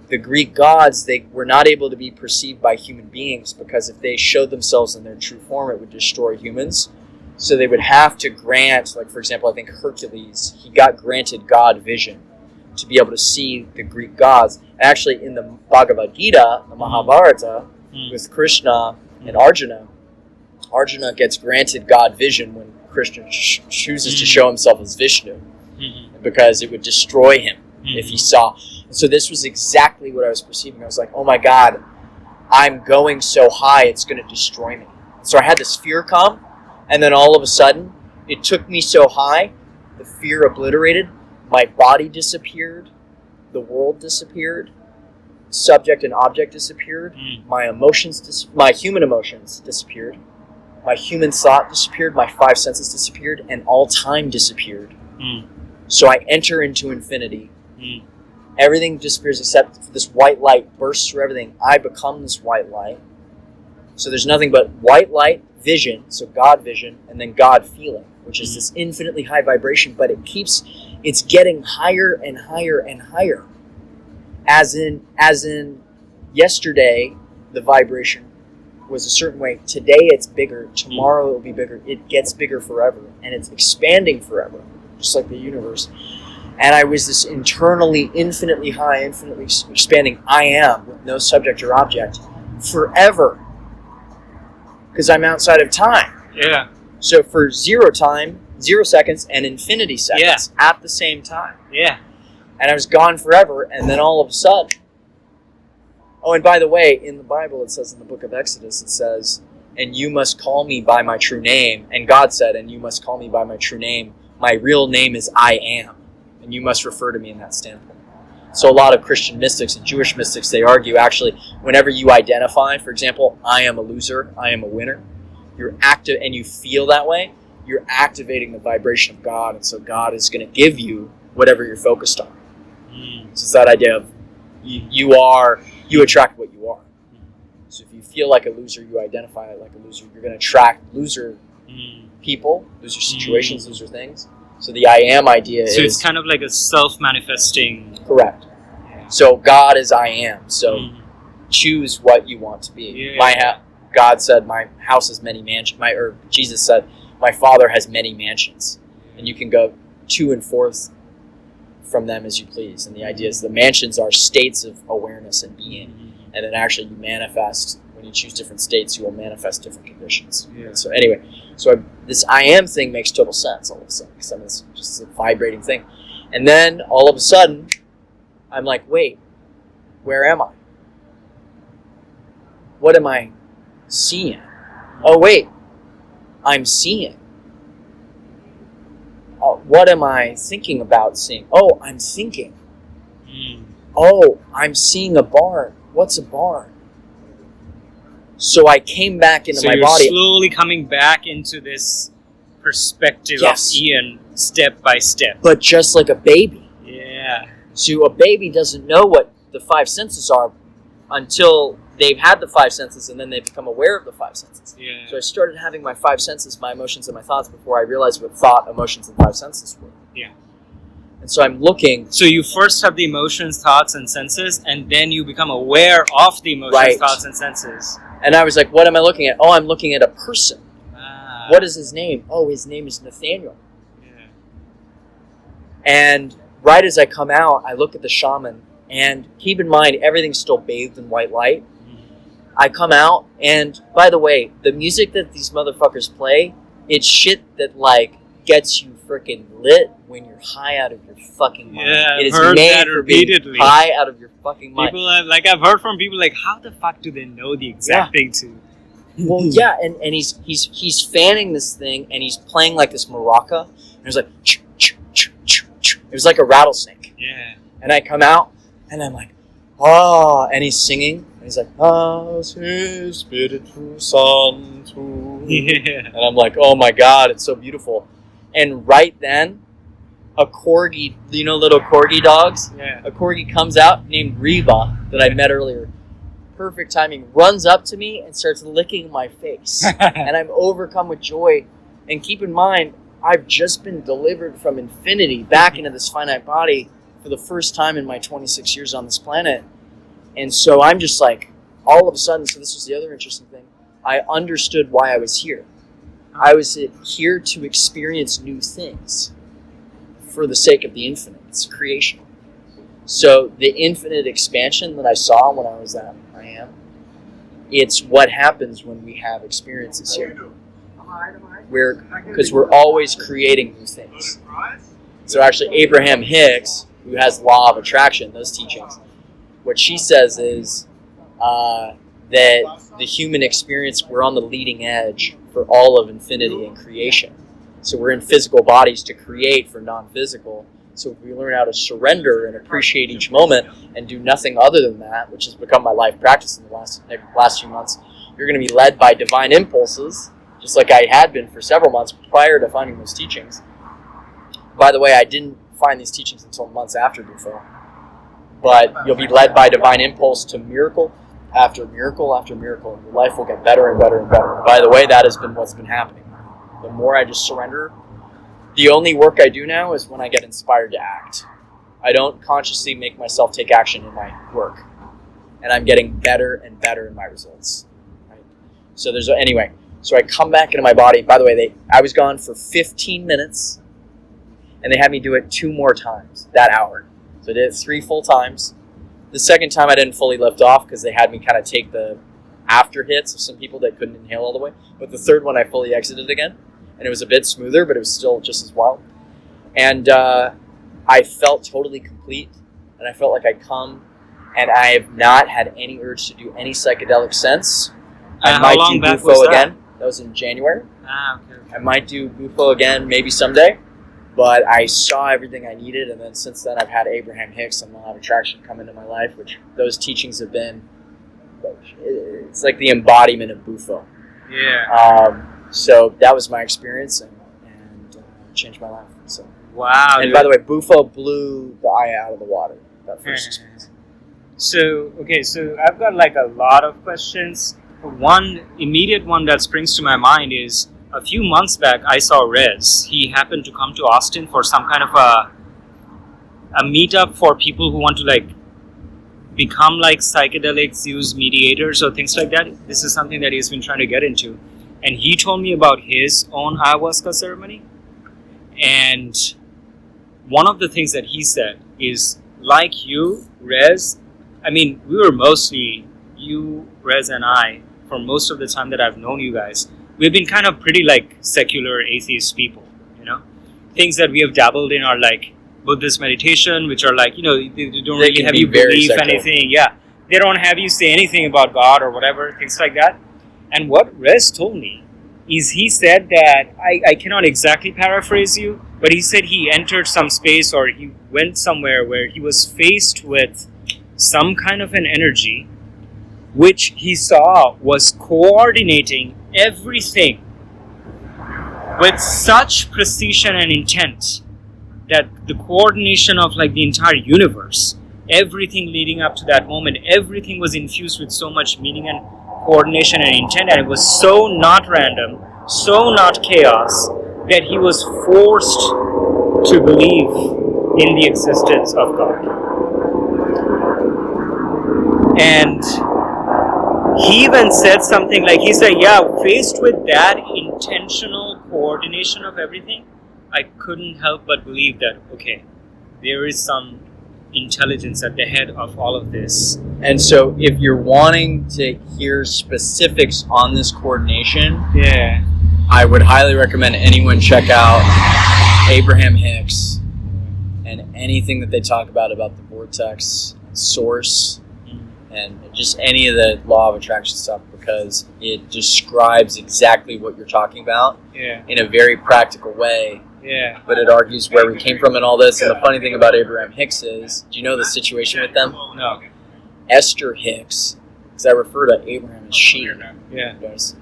the Greek gods, they were not able to be perceived by human beings because if they showed themselves in their true form, it would destroy humans. So they would have to grant, like for example, I think Hercules, he got granted God vision to be able to see the Greek gods. Actually, in the Bhagavad Gita, the Mahabharata, with Krishna and Arjuna, Arjuna gets granted God vision when Krishna chooses to show himself as Vishnu, because it would destroy him if he saw. And so this was exactly what I was perceiving. I was like, oh my God, I'm going so high, it's going to destroy me. So I had this fear come, and then all of a sudden, it took me so high, the fear obliterated, my body disappeared, the world disappeared, subject and object disappeared, my emotions, my human emotions disappeared, my human thought disappeared, my five senses disappeared, and all time disappeared. So I enter into infinity. Everything disappears except for this white light bursts through everything. I become this white light. So there's nothing but white light, vision, so God vision, and then God feeling, which is this infinitely high vibration, but it's getting higher and higher and higher. As in yesterday, the vibration was a certain way. Today it's bigger. Tomorrow it will be bigger. It gets bigger forever, and it's expanding forever, just like the universe. And I was this internally, infinitely high, infinitely expanding I am, with no subject or object, forever. Because I'm outside of time. Yeah. So for zero time, 0 seconds, and infinity seconds at the same time. Yeah. And I was gone forever, and then all of a sudden... Oh, and by the way, in the Bible it says in the book of Exodus, it says, and you must call me by my true name. And God said, and you must call me by my true name. My real name is I am. And you must refer to me in that standpoint. So a lot of Christian mystics and Jewish mystics, they argue actually, whenever you identify, for example, I am a loser, I am a winner, you're active and you feel that way, you're activating the vibration of God, and so God is going to give you whatever you're focused on. So it's that idea of you attract what you are. So if you feel like a loser, you identify like a loser, you're going to attract loser people, loser situations, loser things. So the I am idea is... So it's kind of like a self-manifesting... Correct. So God is I am. So choose what you want to be. God said, my house has many mansions. Or Jesus said, my Father has many mansions. And you can go to and forth from them as you please. And the idea is the mansions are states of awareness and being. And then actually you manifest... When you choose different states, you will manifest different conditions. Yeah. So anyway, this I am thing makes total sense all of a sudden, because it's just a vibrating thing. And then all of a sudden, I'm like, wait, where am I? What am I seeing? Oh wait, I'm seeing. What am I thinking about seeing? Oh, I'm thinking. Oh, I'm seeing a barn. What's a barn? So I came back into my body. So you're slowly coming back into this perspective of Ian, step by step. But just like a baby. Yeah. So a baby doesn't know what the five senses are until they've had the five senses, and then they become aware of the five senses. Yeah. So I started having my five senses, my emotions, and my thoughts before I realized what thought, emotions, and five senses were. Yeah. And so I'm looking... So you first have the emotions, thoughts, and senses, and then you become aware of the emotions, thoughts, and senses. And I was like, what am I looking at? Oh, I'm looking at a person. What is his name? Oh, his name is Nathaniel. Yeah. And right as I come out, I look at the shaman, and keep in mind, everything's still bathed in white light. I come out, and by the way, the music that these motherfuckers play, it's shit that, like, gets you freaking lit when you're high out of your fucking mind. Yeah, it is I've heard made that for repeatedly. being high out of your fucking mind. People I've heard from people like, how the fuck do they know the exact thing to? Well, yeah, and he's fanning this thing, and he's playing like this maraca, and it was like, it was like a rattlesnake. Yeah. And I come out, and I'm like, oh, and he's singing, And he's like, "How's his spiritual son too?" Yeah. And I'm like, "Oh my God, it's so beautiful." And right then, a corgi, little corgi dogs? Yeah. A corgi comes out named Reba that I met earlier. Perfect timing. Runs up to me and starts licking my face. And I'm overcome with joy. And keep in mind, I've just been delivered from infinity back into this finite body for the first time in my 26 years on this planet. And so I'm just like, all of a sudden, so this was the other interesting thing, I understood why I was here. I was here to experience new things for the sake of the infinite. It's creation. So the infinite expansion that I saw when I was at I am, it's what happens when we have experiences here. Because we're always creating new things. So actually Abraham Hicks, who has law of attraction, those teachings, what she says is that the human experience, we're on the leading edge for all of infinity and creation. So we're in physical bodies to create for non-physical. So if we learn how to surrender and appreciate each moment and do nothing other than that, which has become my life practice in the last few months, you're going to be led by divine impulses, just like I had been for several months prior to finding those teachings. By the way, I didn't find these teachings until months after Bufo. But you'll be led by divine impulse to miracle after miracle after miracle. And your life will get better and better and better. By the way, that has been what's been happening. The more I just surrender, the only work I do now is when I get inspired to act. I don't consciously make myself take action in my work. And I'm getting better and better in my results. Right? So so I come back into my body. By the way, I was gone for 15 minutes, and they had me do it 2 more times that hour. So I did it 3 full times. The second time I didn't fully lift off because they had me kind of take the after hits of some people that couldn't inhale all the way. But the third one I fully exited again. And it was a bit smoother, but it was still just as wild. And I felt totally complete. And I felt like I'd come. And I have not had any urge to do any psychedelic since. I might do Bufo again. That was in January. Okay. I might do Bufo again maybe someday. But I saw everything I needed. And then since then, I've had Abraham Hicks and Law of Attraction come into my life, which those teachings have been, it's like the embodiment of Bufo. Yeah. So that was my experience and changed my life. So wow. And by the way, Bufo blew the eye out of the water, that first experience. So I've got like a lot of questions. One immediate one that springs to my mind is a few months back I saw Rez. He happened to come to Austin for some kind of a meetup for people who want to like become like psychedelics, use mediators or things like that. This is something that he's been trying to get into. And he told me about his own ayahuasca ceremony. And one of the things that he said is, like you, Rez, I mean, we were mostly, you, Rez, and I, for most of the time that I've known you guys, we've been kind of pretty like secular atheist people, you know? Things that we have dabbled in are like Buddhist meditation, which are like, they don't really have you believe anything. Yeah. They don't have you say anything about God or whatever, things like that. And what Rez told me is he said that, I cannot exactly paraphrase you, but he said he entered some space or he went somewhere where he was faced with some kind of an energy which he saw was coordinating everything with such precision and intent that the coordination of like the entire universe, everything leading up to that moment, everything was infused with so much meaning and coordination and intent, and it was so not random, so not chaos, that he was forced to believe in the existence of God. And he even said something like, he said, yeah, faced with that intentional coordination of everything, I couldn't help but believe that, okay, there is some intelligence at the head of all of this. And so if you're wanting to hear specifics on this coordination, yeah, I would highly recommend anyone check out Abraham Hicks and anything that they talk about the vortex, source, and just any of the law of attraction stuff, because it describes exactly what you're talking about in a very practical way. Yeah. But it argues where we came from and all this. And the funny thing about Abraham Hicks is, do you know the situation with them? No. Esther Hicks because I refer to Abraham as she. Yeah. Notice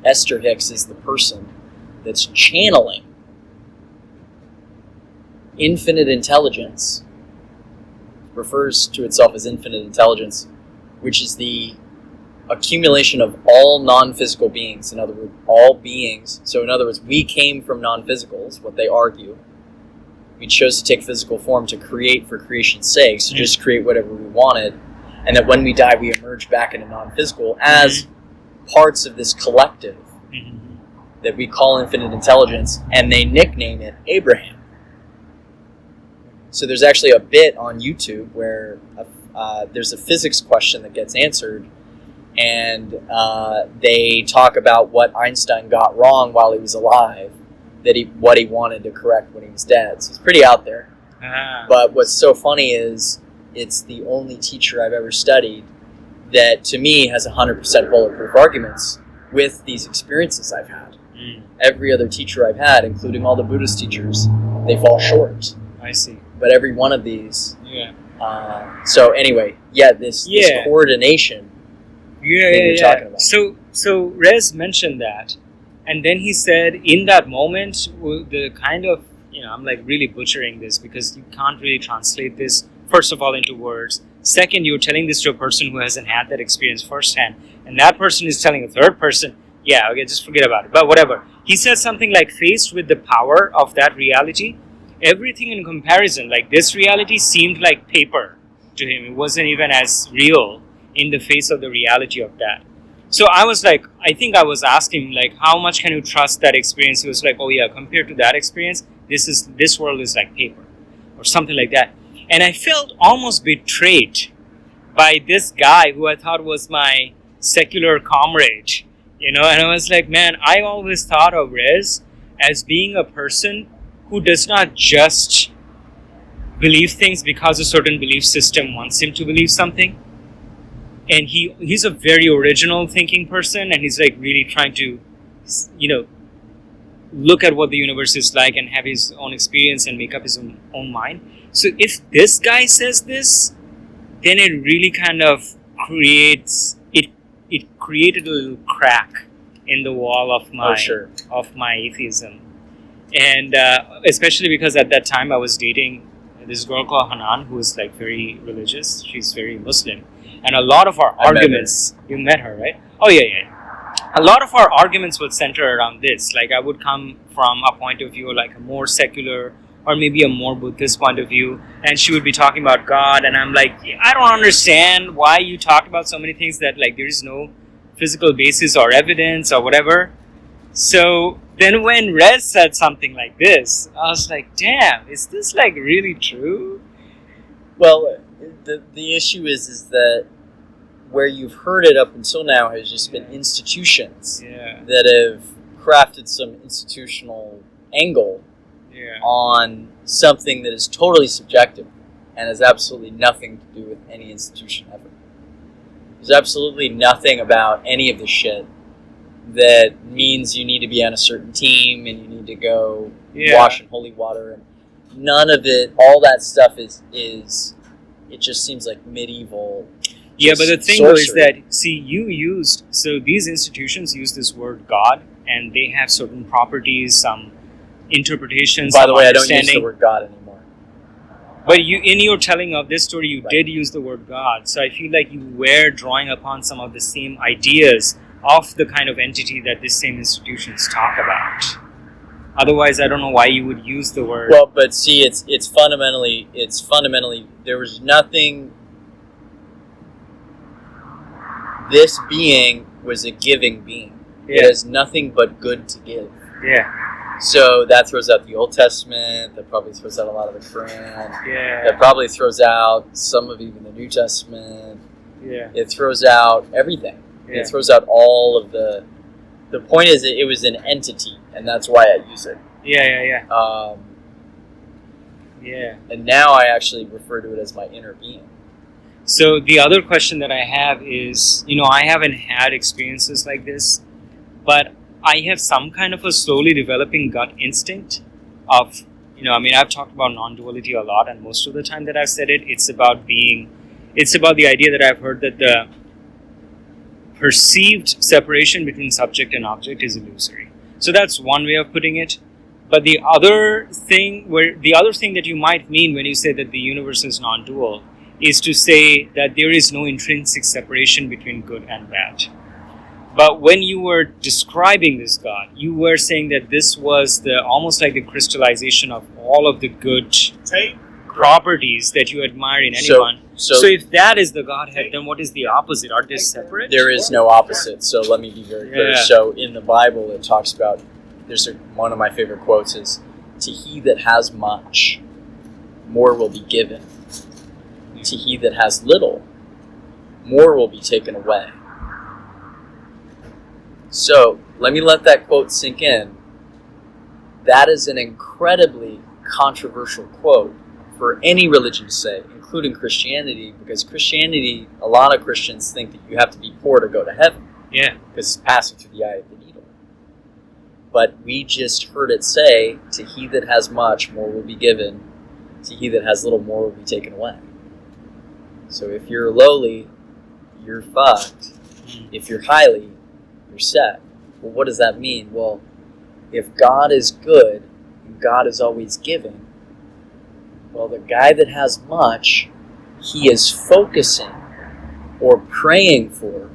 Esther Hicks is the person that's channeling infinite intelligence, refers to itself as infinite intelligence, which is the accumulation of all non-physical beings. In other words, all beings. So in other words, we came from non-physicals, what they argue. We chose to take physical form to create for creation's sake, so just create whatever we wanted, and that when we die, we emerge back into non-physical as parts of this collective that we call infinite intelligence, and they nickname it Abraham. So there's actually a bit on YouTube where there's a physics question that gets answered, and they talk about what Einstein got wrong while he was alive, what he wanted to correct when he was dead. So it's pretty out there. But what's so funny is it's the only teacher I've ever studied that, to me, has 100% bulletproof arguments with these experiences I've had. Every other teacher I've had, including all the Buddhist teachers, they fall short. I see. But every one of these. So anyway, this coordination. You're talking about. So Rez mentioned that, and then he said in that moment, the kind of, I'm like really butchering this because you can't really translate this, first of all, into words. Second, you're telling this to a person who hasn't had that experience firsthand, and that person is telling a third person, just forget about it, but whatever. He said something like, faced with the power of that reality, everything in comparison, like this reality seemed like paper to him. It wasn't even as real in the face of the reality of that. So I was like, I think I was asking, like, how much can you trust that experience? He was like, oh yeah, compared to that experience, this world is like paper, or something like that. And I felt almost betrayed by this guy who I thought was my secular comrade, and I was like, man, I always thought of Rez as being a person who does not just believe things because a certain belief system wants him to believe something. And he's a very original thinking person, and he's like really trying to, look at what the universe is like and have his own experience and make up his own mind. So if this guy says this, then it really kind of created a little crack in the wall of my atheism. And especially because at that time I was dating this girl called Hanan, who is like very religious. She's very Muslim. And a lot of our arguments, you met her, right? Oh, yeah. A lot of our arguments would center around this. Like, I would come from a point of view, like a more secular or maybe a more Buddhist point of view, and she would be talking about God, and I'm like, I don't understand why you talk about so many things that, like, there is no physical basis or evidence or whatever. So then when Rez said something like this, I was like, damn, is this, like, really true? Well, the issue is that where you've heard it up until now has just been institutions that have crafted some institutional angle on something that is totally subjective and has absolutely nothing to do with any institution ever. There's absolutely nothing about any of this shit that means you need to be on a certain team and you need to go wash in holy water. And none of it, all that stuff is it just seems like medieval. Yeah, but the thing is that, so these institutions use this word God, and they have certain properties, some interpretations. By the way, I don't use the word God anymore. But in your telling of this story, you did use the word God. So I feel like you were drawing upon some of the same ideas of the kind of entity that these same institutions talk about. Otherwise, I don't know why you would use the word. Well, but see, it's fundamentally, there was nothing. This being was a giving being. Yeah. It has nothing but good to give. Yeah. So that throws out the Old Testament. That probably throws out a lot of the Quran. Yeah. That probably throws out some of even the New Testament. Yeah. It throws out everything. Yeah. It throws out all of the. The point is that it was an entity, and that's why I use it. Yeah. And now I actually refer to it as my inner being. So the other question that I have is, I haven't had experiences like this, but I have some kind of a slowly developing gut instinct of, I've talked about non-duality a lot, and most of the time that I've said it, it's about the idea that I've heard that perceived separation between subject and object is illusory. So that's one way of putting it. But the other thing that you might mean when you say that the universe is non-dual is to say that there is no intrinsic separation between good and bad. But when you were describing this God, you were saying that this was almost like the crystallization of all of the good properties that you admire in anyone. So if that is the Godhead, then what is the opposite? Are they separate? There is no opposite. So let me be very clear. Yeah. So in the Bible, it talks about, one of my favorite quotes is, "To he that has much, more will be given. To he that has little, more will be taken away." So let me let that quote sink in. That is an incredibly controversial quote for any religion to say, including Christianity, because Christianity, a lot of Christians think that you have to be poor to go to heaven. Yeah. Because it's passing through the eye of the needle. But we just heard it say, "To he that has much, more will be given. To he that has little, more will be taken away." So if you're lowly, you're fucked. If you're highly, you're set. Well, what does that mean? Well, if God is good, and God is always giving, well, the guy that has much, he is focusing or praying for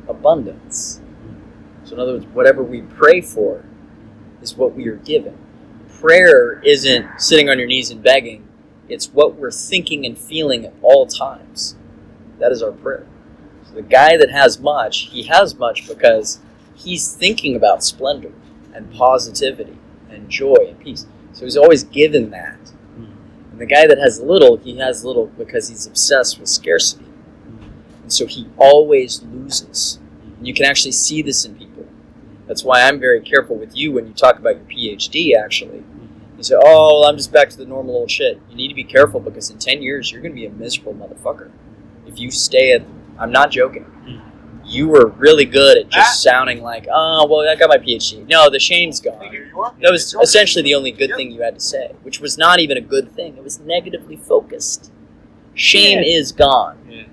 abundance. So in other words, whatever we pray for is what we are given. Prayer isn't sitting on your knees and begging. It's what we're thinking and feeling at all times. That is our prayer. So the guy that has much, he has much because he's thinking about splendor and positivity and joy and peace. So he's always given that. And the guy that has little, he has little because he's obsessed with scarcity. And so he always loses. And you can actually see this in people. That's why I'm very careful with you when you talk about your PhD, actually. You say, "Oh, well, I'm just back to the normal old shit." You need to be careful because in 10 years, you're going to be a miserable motherfucker. If you stay at, I'm not joking. You were really good at just sounding like, "Oh, well, I got my PhD." No, the shame's gone. That was essentially the only good thing you had to say, which was not even a good thing. It was negatively focused. Shame is gone. Yeah.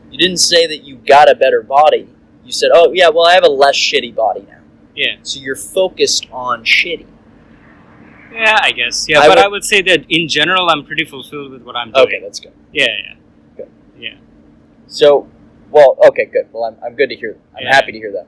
You didn't say that you got a better body. You said, "Oh, yeah, well, I have a less shitty body now." Yeah. So you're focused on shitty. Yeah, I guess. Yeah, I would say that in general, I'm pretty fulfilled with what I'm doing. Okay, that's good. Yeah. Good. Yeah. So, well, okay, good. Well, I'm good to hear. I'm happy to hear that.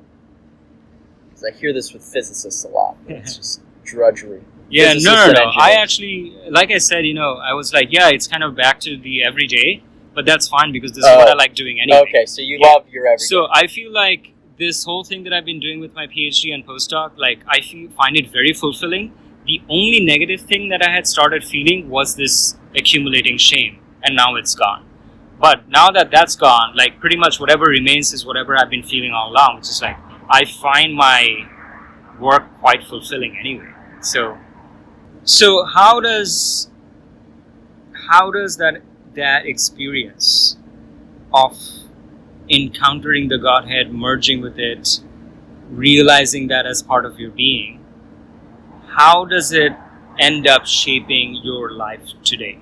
Because I hear this with physicists a lot. It's just drudgery. Yeah, Physicists no. and engineers. I actually, like I said, I was like, yeah, it's kind of back to the everyday, but that's fine because this is what I like doing anyway. Okay, so you love your everyday. So I feel like this whole thing that I've been doing with my PhD and postdoc, like I find it very fulfilling. The only negative thing that I had started feeling was this accumulating shame, and now it's gone. But now that that's gone, like pretty much whatever remains is whatever I've been feeling all along, which is like I find my work quite fulfilling anyway. So how does that experience of encountering the Godhead, merging with it, realizing that as part of your being, how does it end up shaping your life today?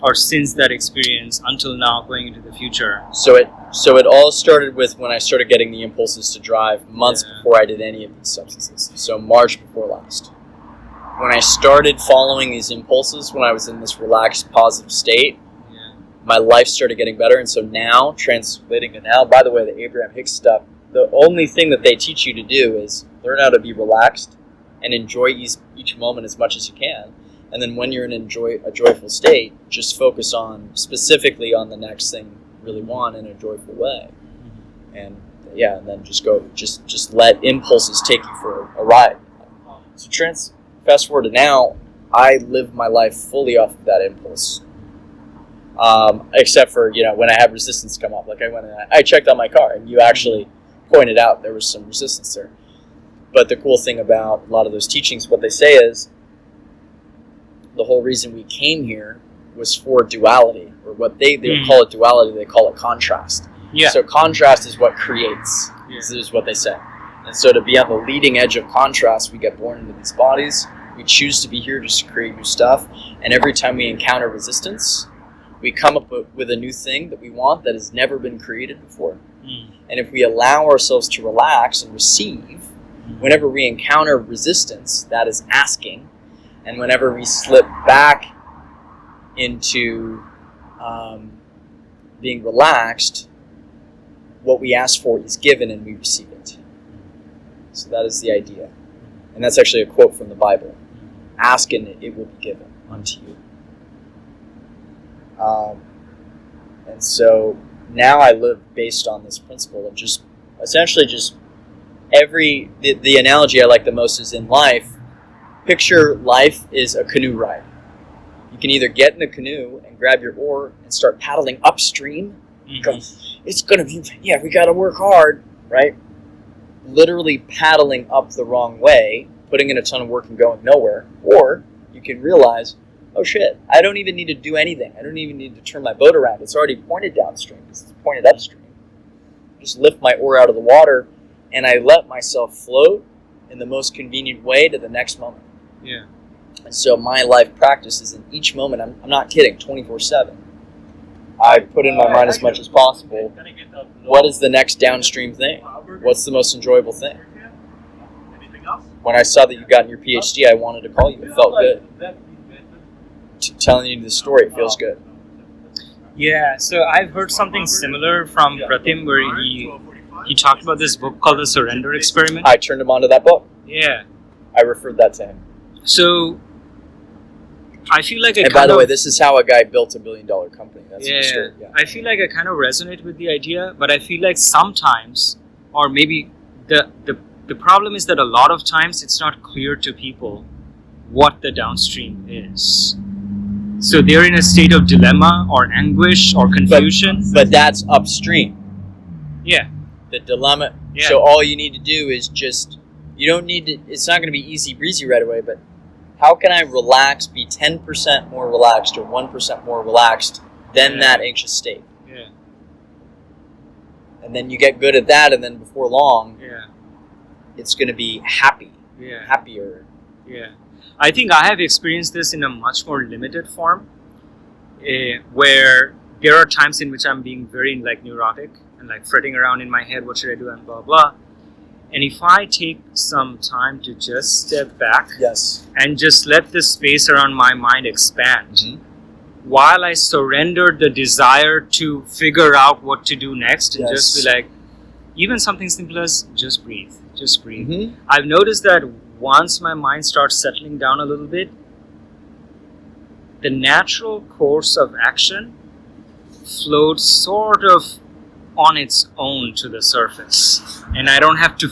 Or since that experience until now, going into the future? So it all started with when I started getting the impulses to drive months before I did any of these substances. So March before last. When I started following these impulses, when I was in this relaxed, positive state, my life started getting better. And so now, translating it now, by the way, the Abraham Hicks stuff, the only thing that they teach you to do is learn how to be relaxed and enjoy each moment as much as you can. And then when you're in a joyful state, just focus specifically on the next thing you really want in a joyful way. And and then just let impulses take you for a ride. So fast forward to now, I live my life fully off of that impulse. Except for, when I have resistance come up. Like I went and I checked on my car and you actually pointed out there was some resistance there. But the cool thing about a lot of those teachings, what they say is, the whole reason we came here was for duality, or what they don't call it duality, they call it contrast. Yeah. So contrast is what creates. Yeah. This is what they say. And so to be on the leading edge of contrast, we get born into these bodies. We choose to be here just to create new stuff. And every time we encounter resistance, we come up with a new thing that we want that has never been created before. And if we allow ourselves to relax and receive, whenever we encounter resistance, that is asking. And whenever we slip back into being relaxed, what we ask for is given and we receive it. So that is the idea. And that's actually a quote from the Bible. Ask and it will be given unto you. And so now I live based on this principle of just essentially just the analogy I like the most is in life. Picture life is a canoe ride. You can either get in the canoe and grab your oar and start paddling upstream. Go, it's going to be, we got to work hard, right? Literally paddling up the wrong way, putting in a ton of work and going nowhere. Or you can realize, oh shit, I don't even need to do anything. I don't even need to turn my boat around. It's already pointed downstream because it's pointed upstream. Just lift my oar out of the water and I let myself float in the most convenient way to the next moment. Yeah. And so my life practice is in each moment, I'm not kidding, 24/7. I put in my mind as much as possible, what is the next downstream thing? What's the most enjoyable thing? When I saw that you got your PhD, I wanted to call you. It felt good. Telling you the story, it feels good. Yeah, so I've heard something similar from Pratim where he talked about this book called The Surrender Experiment. I turned him onto that book. Yeah. I referred that to him. So I feel like by the way, this is how a guy built $1 billion company. That's the story. Yeah. I feel like I kind of resonate with the idea, but I feel like sometimes, or maybe the problem is that a lot of times it's not clear to people what the downstream is. So they're in a state of dilemma or anguish or confusion. But that's upstream. Yeah. The dilemma. Yeah. So all you need to do is just, you don't need to, it's not going to be easy breezy right away, but how can I relax, be 10% more relaxed or 1% more relaxed than that anxious state? Yeah. And then you get good at that, and then before long, it's going to be happier. Yeah. I think I have experienced this in a much more limited form, where there are times in which I'm being very neurotic and fretting around in my head, what should I do, and blah, blah. And if I take some time to just step back and just let the space around my mind expand, while I surrender the desire to figure out what to do next and just be like, even something simple as just breathe. I've noticed that once my mind starts settling down a little bit, the natural course of action floats sort of on its own to the surface, and I don't have to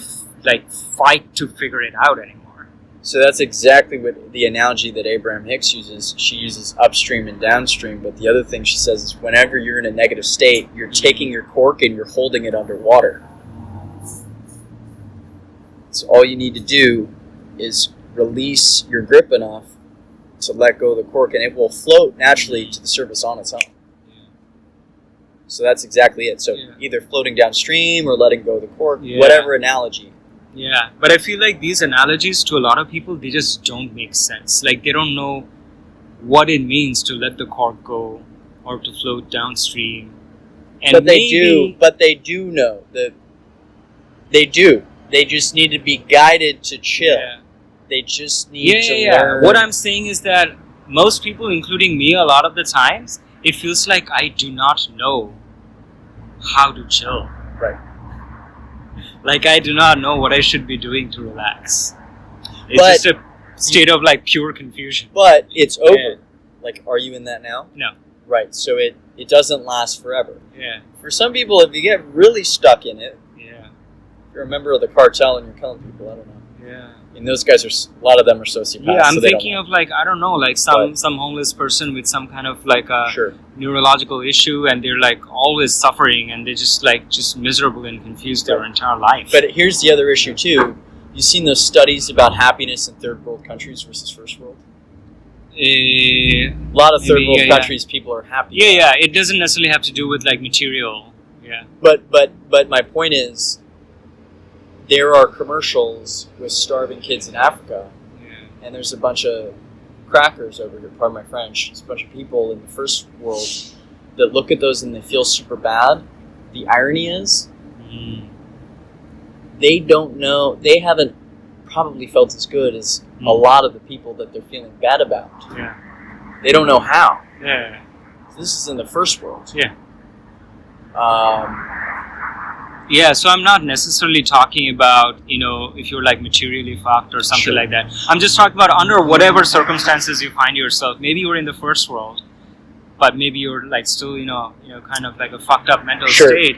fight to figure it out anymore. So that's exactly what the analogy that Abraham Hicks uses. She uses upstream and downstream, but the other thing she says is whenever you're in a negative state, you're taking your cork and you're holding it underwater. So all you need to do is release your grip enough to let go of the cork, and it will float naturally to the surface on its own. So that's exactly it. So either floating downstream or letting go of the cork, whatever analogy. Yeah, but I feel like these analogies to a lot of people, they just don't make sense. They don't know what it means to let the cork go or to float downstream. And but they do know. They do. They just need to be guided to chill. Yeah. They just need to learn. What I'm saying is that most people, including me, a lot of the times, it feels like I do not know how to chill. Right. I do not know what I should be doing to relax. It's just a state of pure confusion. But it's over. Are you in that now? No. Right. So it doesn't last forever. Yeah. For some people, if you get really stuck in it, if you're a member of the cartel and you're killing people, I don't know. Yeah. And those guys a lot of them are sociopaths. Yeah, I'm thinking of I don't know, some homeless person with some kind of a neurological issue, and they're always suffering, and they're just miserable and confused their entire life. But here's the other issue too. You've seen those studies about happiness in third world countries versus first world? A lot of third world countries, people are happy. Yeah, it doesn't necessarily have to do with material. Yeah. But my point is, there are commercials with starving kids in Africa, and there's a bunch of crackers over here, pardon my French, there's a bunch of people in the first world that look at those and they feel super bad. The irony is, they don't know, they haven't probably felt as good as a lot of the people that they're feeling bad about. Yeah. They don't know how. Yeah. This is in the first world. Yeah. Yeah, so I'm not necessarily talking about, if you're like materially fucked or something like that. I'm just talking about under whatever circumstances you find yourself. Maybe you're in the first world, but maybe you're like still, kind of like a fucked up mental state.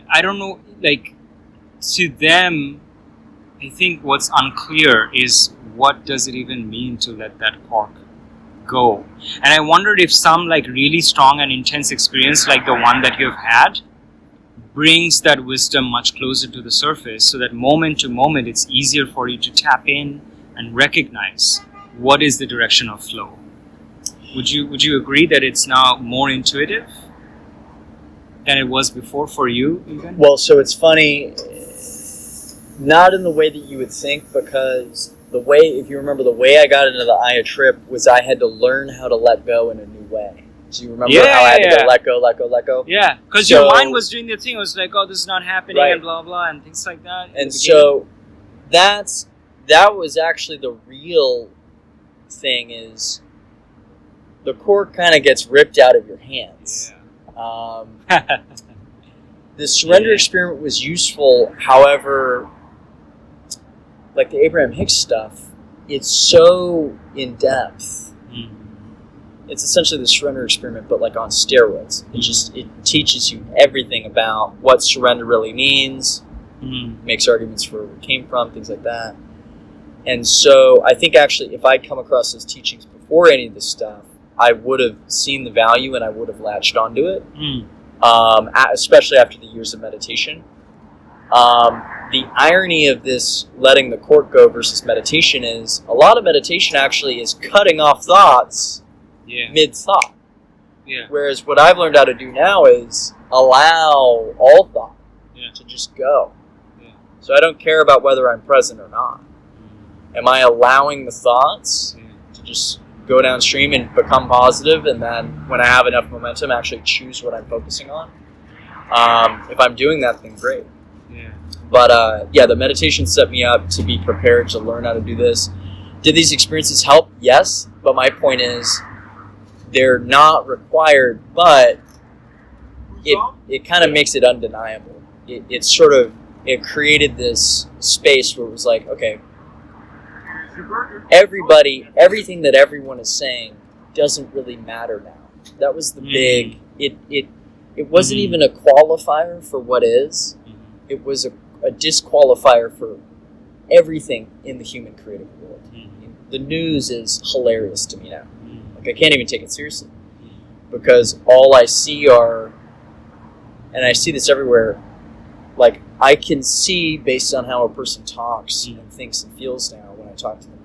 I don't know, like, to them, I think what's unclear is what does it even mean to let that cork go? And I wondered if some like really strong and intense experience like the one that you've had brings that wisdom much closer to the surface, so that moment to moment it's easier for you to tap in and recognize what is the direction of flow. Would you agree that it's now more intuitive than it was before for you even? Well, so it's funny, not in the way that you would think, because the way, if you remember, the way I got into the Aya trip was I had to learn how to let go in a new way. Do you remember how I had to go, let go? Yeah, because your mind was doing the thing. It was like, oh, this is not happening, and blah, blah, and things like that. And so that was actually the real thing, is the cork kind of gets ripped out of your hands. Yeah. The surrender experiment was useful, however, like the Abraham Hicks stuff, it's so in-depth. It's essentially the surrender experiment, but like on steroids. It teaches you everything about what surrender really means, makes arguments for where it came from, things like that. And so I think actually if I'd come across those teachings before any of this stuff, I would have seen the value and I would have latched onto it, especially after the years of meditation. The irony of this letting the cork go versus meditation is a lot of meditation actually is cutting off thoughts mid-thought. Yeah. Whereas what I've learned how to do now is allow all thought to just go. Yeah. So I don't care about whether I'm present or not. Am I allowing the thoughts to just go downstream and become positive, and then when I have enough momentum, actually choose what I'm focusing on? If I'm doing that, then great. Yeah. But the meditation set me up to be prepared to learn how to do this. Did these experiences help? Yes. But my point is, they're not required, but it kind of makes it undeniable. It created this space where it was like, okay, everything that everyone is saying doesn't really matter now. That was the big, it wasn't even a qualifier for what is. It was a disqualifier for everything in the human creative world. The news is hilarious to me now. I can't even take it seriously, because all I see are, and I see this everywhere, like I can see based on how a person talks and thinks and feels now when I talk to them,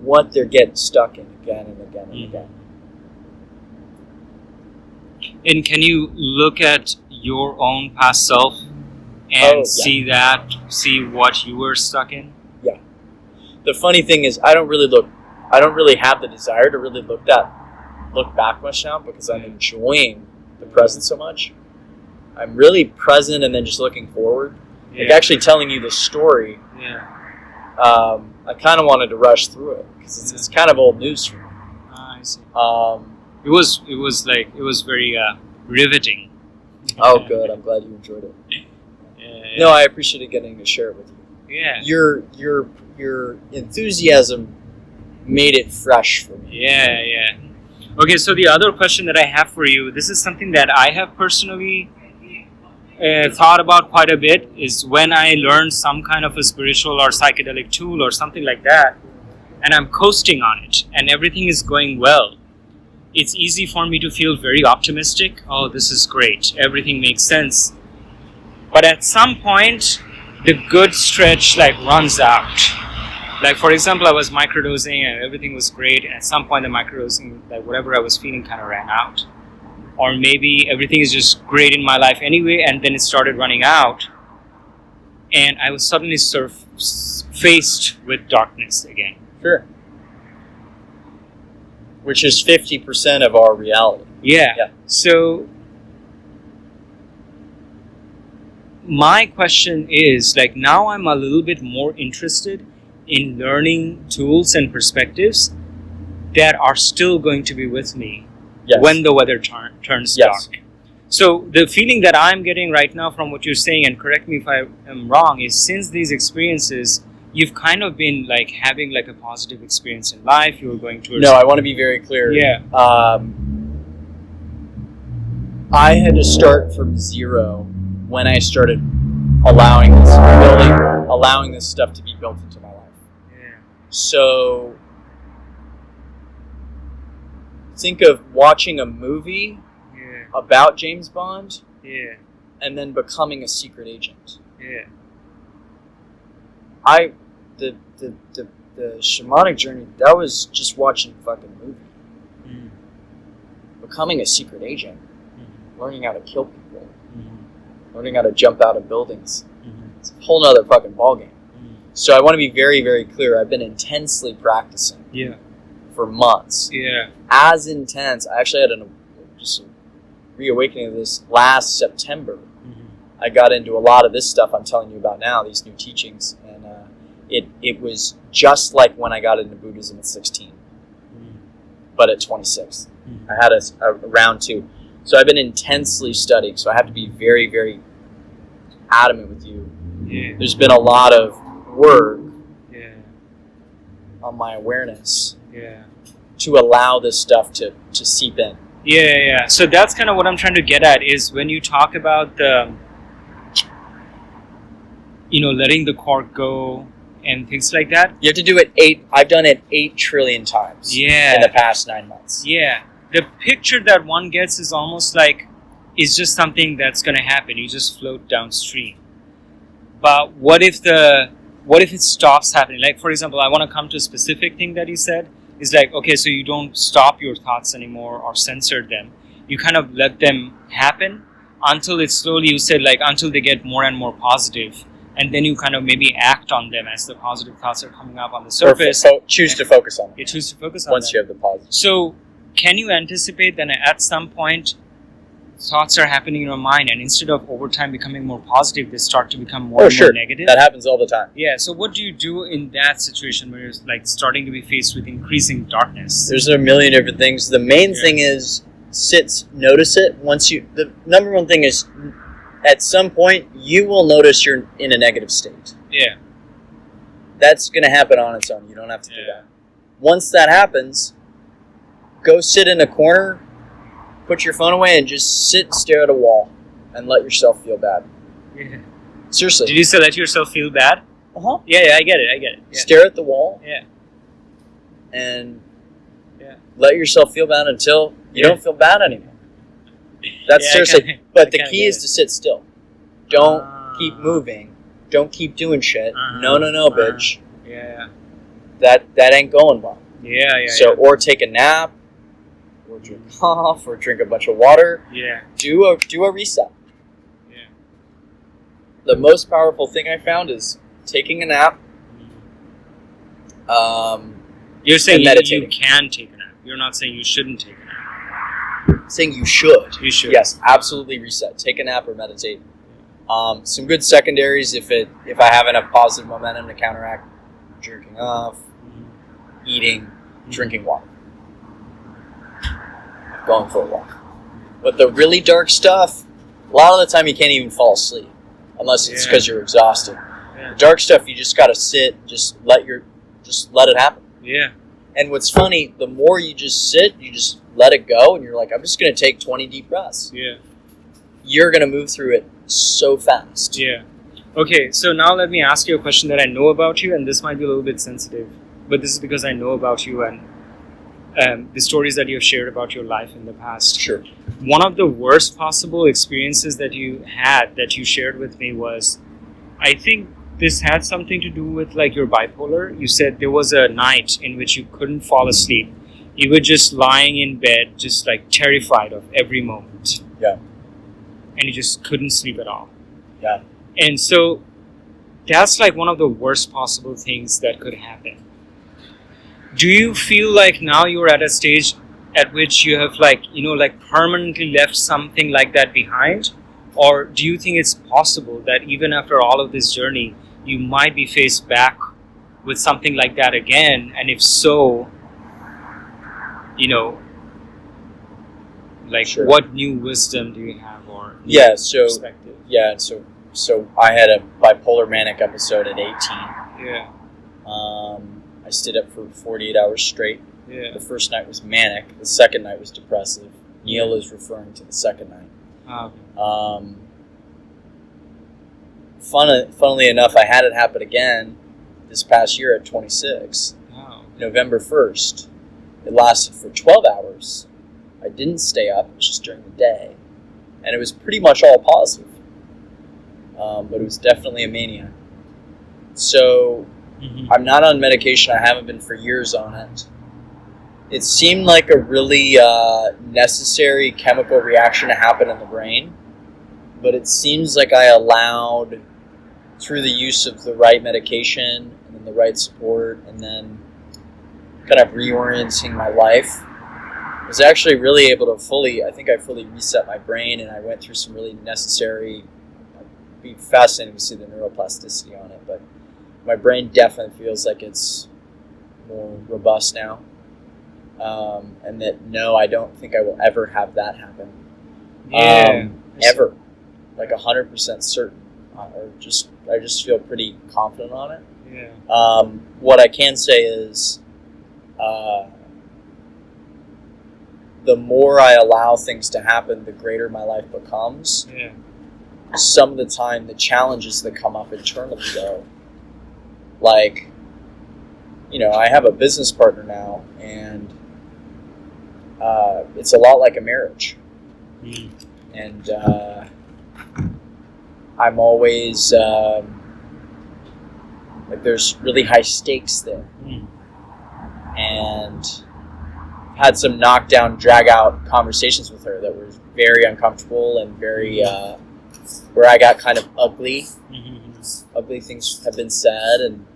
what they're getting stuck in again and again and again. And can you look at your own past self and see what you were stuck in? Yeah. The funny thing is, I don't really have the desire to really look back much now, because I'm enjoying the present so much. I'm really present and then just looking forward. Like actually telling you the story. I kind of wanted to rush through it because it's kind of old news for me. I see. It was very riveting. Oh, good. I'm glad you enjoyed it. No, I appreciated getting to share it with you. Yeah. Your enthusiasm made it fresh for me. Yeah. Okay, so the other question that I have for you, this is something that I have personally thought about quite a bit, is when I learn some kind of a spiritual or psychedelic tool or something like that, and I'm coasting on it, and everything is going well, it's easy for me to feel very optimistic. Oh, this is great. Everything makes sense. But at some point, the good stretch runs out. Like, for example, I was microdosing and everything was great, and at some point the microdosing, whatever I was feeling kind of ran out. Or maybe everything is just great in my life anyway, and then it started running out, and I was suddenly faced with darkness again. Sure. Which is 50% of our reality. Yeah. So my question is, like, now I'm a little bit more interested in learning tools and perspectives that are still going to be with me when the weather turns dark. So the feeling that I'm getting right now from what you're saying, and correct me if I am wrong, is since these experiences, you've kind of been like having like a positive experience in life. You were going towards... No, I want to be very clear. Yeah. I had to start from zero when I started allowing this stuff to be built into my life. Yeah. So think of watching a movie about James Bond and then becoming a secret agent. Yeah. The shamanic journey, that was just watching a fucking movie. Becoming a secret agent, learning how to kill people, learning how to jump out of buildings. It's a whole nother fucking ballgame. So I want to be very, very clear. I've been intensely practicing for months. Yeah. As intense. I actually had just a reawakening of this last September. I got into a lot of this stuff I'm telling you about now, these new teachings, and it was just like when I got into Buddhism at 16, but at 26. I had a round 2. So I've been intensely studying, so I have to be very, very adamant with you. Yeah. There's been a lot of work on my awareness to allow this stuff to seep in. Yeah. So that's kind of what I'm trying to get at, is when you talk about the, letting the cork go and things like that. You have to do it I've done it 8 trillion times in the past 9 months. Yeah. The picture that one gets is almost like it's just something that's going to happen. You just float downstream. But what if it stops happening? Like, for example, I want to come to a specific thing that you said. Is like, okay, so you don't stop your thoughts anymore or censor them. You kind of let them happen until it's slowly, you said, like, until they get more and more positive. And then you kind of maybe act on them as the positive thoughts are coming up on the surface. Or choose to focus on them. You choose to focus on once them. You have the positive. So can you anticipate that at some point thoughts are happening in your mind, and instead of over time becoming more positive, they start to become more and more negative? That happens all the time. Yeah, so what do you do in that situation where you're like starting to be faced with increasing darkness? There's a million different things. The main thing is notice it. The number one thing is, at some point, you will notice you're in a negative state. Yeah. That's going to happen on its own. You don't have to do that. Once that happens, go sit in a corner, put your phone away, and just sit and stare at a wall and let yourself feel bad. Yeah. Seriously. Did you say let yourself feel bad? Uh-huh. Yeah, I get it. Yeah. Stare at the wall. Yeah. And let yourself feel bad until you don't feel bad anymore. That's seriously. But the key is to sit still. Don't keep moving. Don't keep doing shit. No, bitch. Yeah. That ain't going well. Yeah. Or take a nap, or drink off, or drink a bunch of water. Yeah. Do a reset. Yeah. The most powerful thing I found is taking a nap. You're saying meditating. You can take a nap. You're not saying you shouldn't take a nap. I'm saying you should. You should. Yes, absolutely reset. Take a nap or meditate. Some good secondaries if I have enough positive momentum to counteract: jerking off, eating, drinking water, going for a walk. But the really dark stuff, a lot of the time you can't even fall asleep unless it's because you're exhausted. Yeah. The dark stuff, you just gotta sit, just let it happen. Yeah. And what's funny, the more you just sit, you just let it go, and you're like, I'm just gonna take 20 deep breaths. Yeah. You're gonna move through it so fast. Yeah. Okay, so now let me ask you a question that I know about you, and this might be a little bit sensitive, but this is because I know about you and the stories that you have shared about your life in the past. Sure. One of the worst possible experiences that you had, that you shared with me, was, I think this had something to do with like your bipolar. You said there was a night in which you couldn't fall asleep. You were just lying in bed, just like terrified of every moment. Yeah. And you just couldn't sleep at all. Yeah. And so that's like one of the worst possible things that could happen. Do you feel like now you're at a stage at which you have like permanently left something like that behind? Or do you think it's possible that even after all of this journey, you might be faced back with something like that again? And if so, like Sure. what new wisdom do you have or new Yeah, so perspective? yeah, so I had a bipolar manic episode at 18. Yeah, I stayed up for 48 hours straight. yeah. The first night was manic. The second night was depressive. Neil is referring to the second night. Okay. Funnily enough, I had it happen again this past year at 26, Wow. November 1st. It lasted for 12 hours. I didn't stay up. It was just during the day. And it was pretty much all positive. But it was definitely a mania. So Mhm. I'm not on medication. I haven't been for years on it. It seemed like a really necessary chemical reaction to happen in the brain. But it seems like I allowed, through the use of the right medication and then the right support and then kind of reorienting my life, I was actually really able to fully reset my brain, and I went through some really necessary, it'd be fascinating to see the neuroplasticity on it, but my brain definitely feels like it's more robust now. And that, no, I don't think I will ever have that happen. Yeah. Ever. Like 100% certain. I just feel pretty confident on it. Yeah. What I can say is, the more I allow things to happen, the greater my life becomes. Yeah. Some of the time, the challenges that come up internally, though, like, I have a business partner now, and it's a lot like a marriage. Mm. And I'm always, like, there's really high stakes there. Mm. And had some knockdown, drag-out conversations with her that were very uncomfortable and very, where I got kind of ugly. Mm-hmm. Ugly things have been said and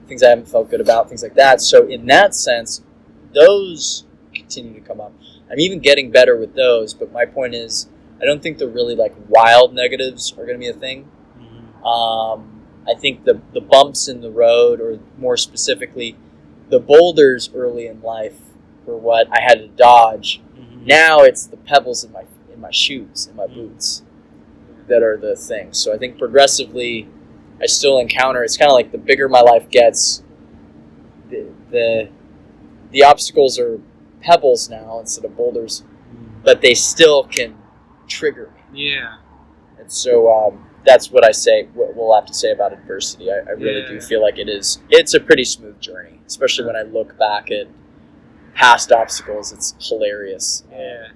things I haven't felt good about, things like that. So in that sense, those continue to come up. I'm even getting better with those, but my point is, I don't think the really like wild negatives are going to be a thing. Mm-hmm. I think the bumps in the road, or more specifically, the boulders early in life, were what I had to dodge. Mm-hmm. Now it's the pebbles in my shoes, in my boots, that are the thing. So I think progressively, I still encounter. It's kind of like the bigger my life gets, the obstacles are pebbles now instead of boulders, but they still can trigger me. Yeah. And so that's what I say. What we'll have to say about adversity. I really do feel like it's a pretty smooth journey, especially when I look back at past obstacles. It's hilarious. Yeah.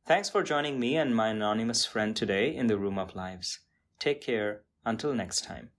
Thanks for joining me and my anonymous friend today in the Room of Lives. Take care. Until next time.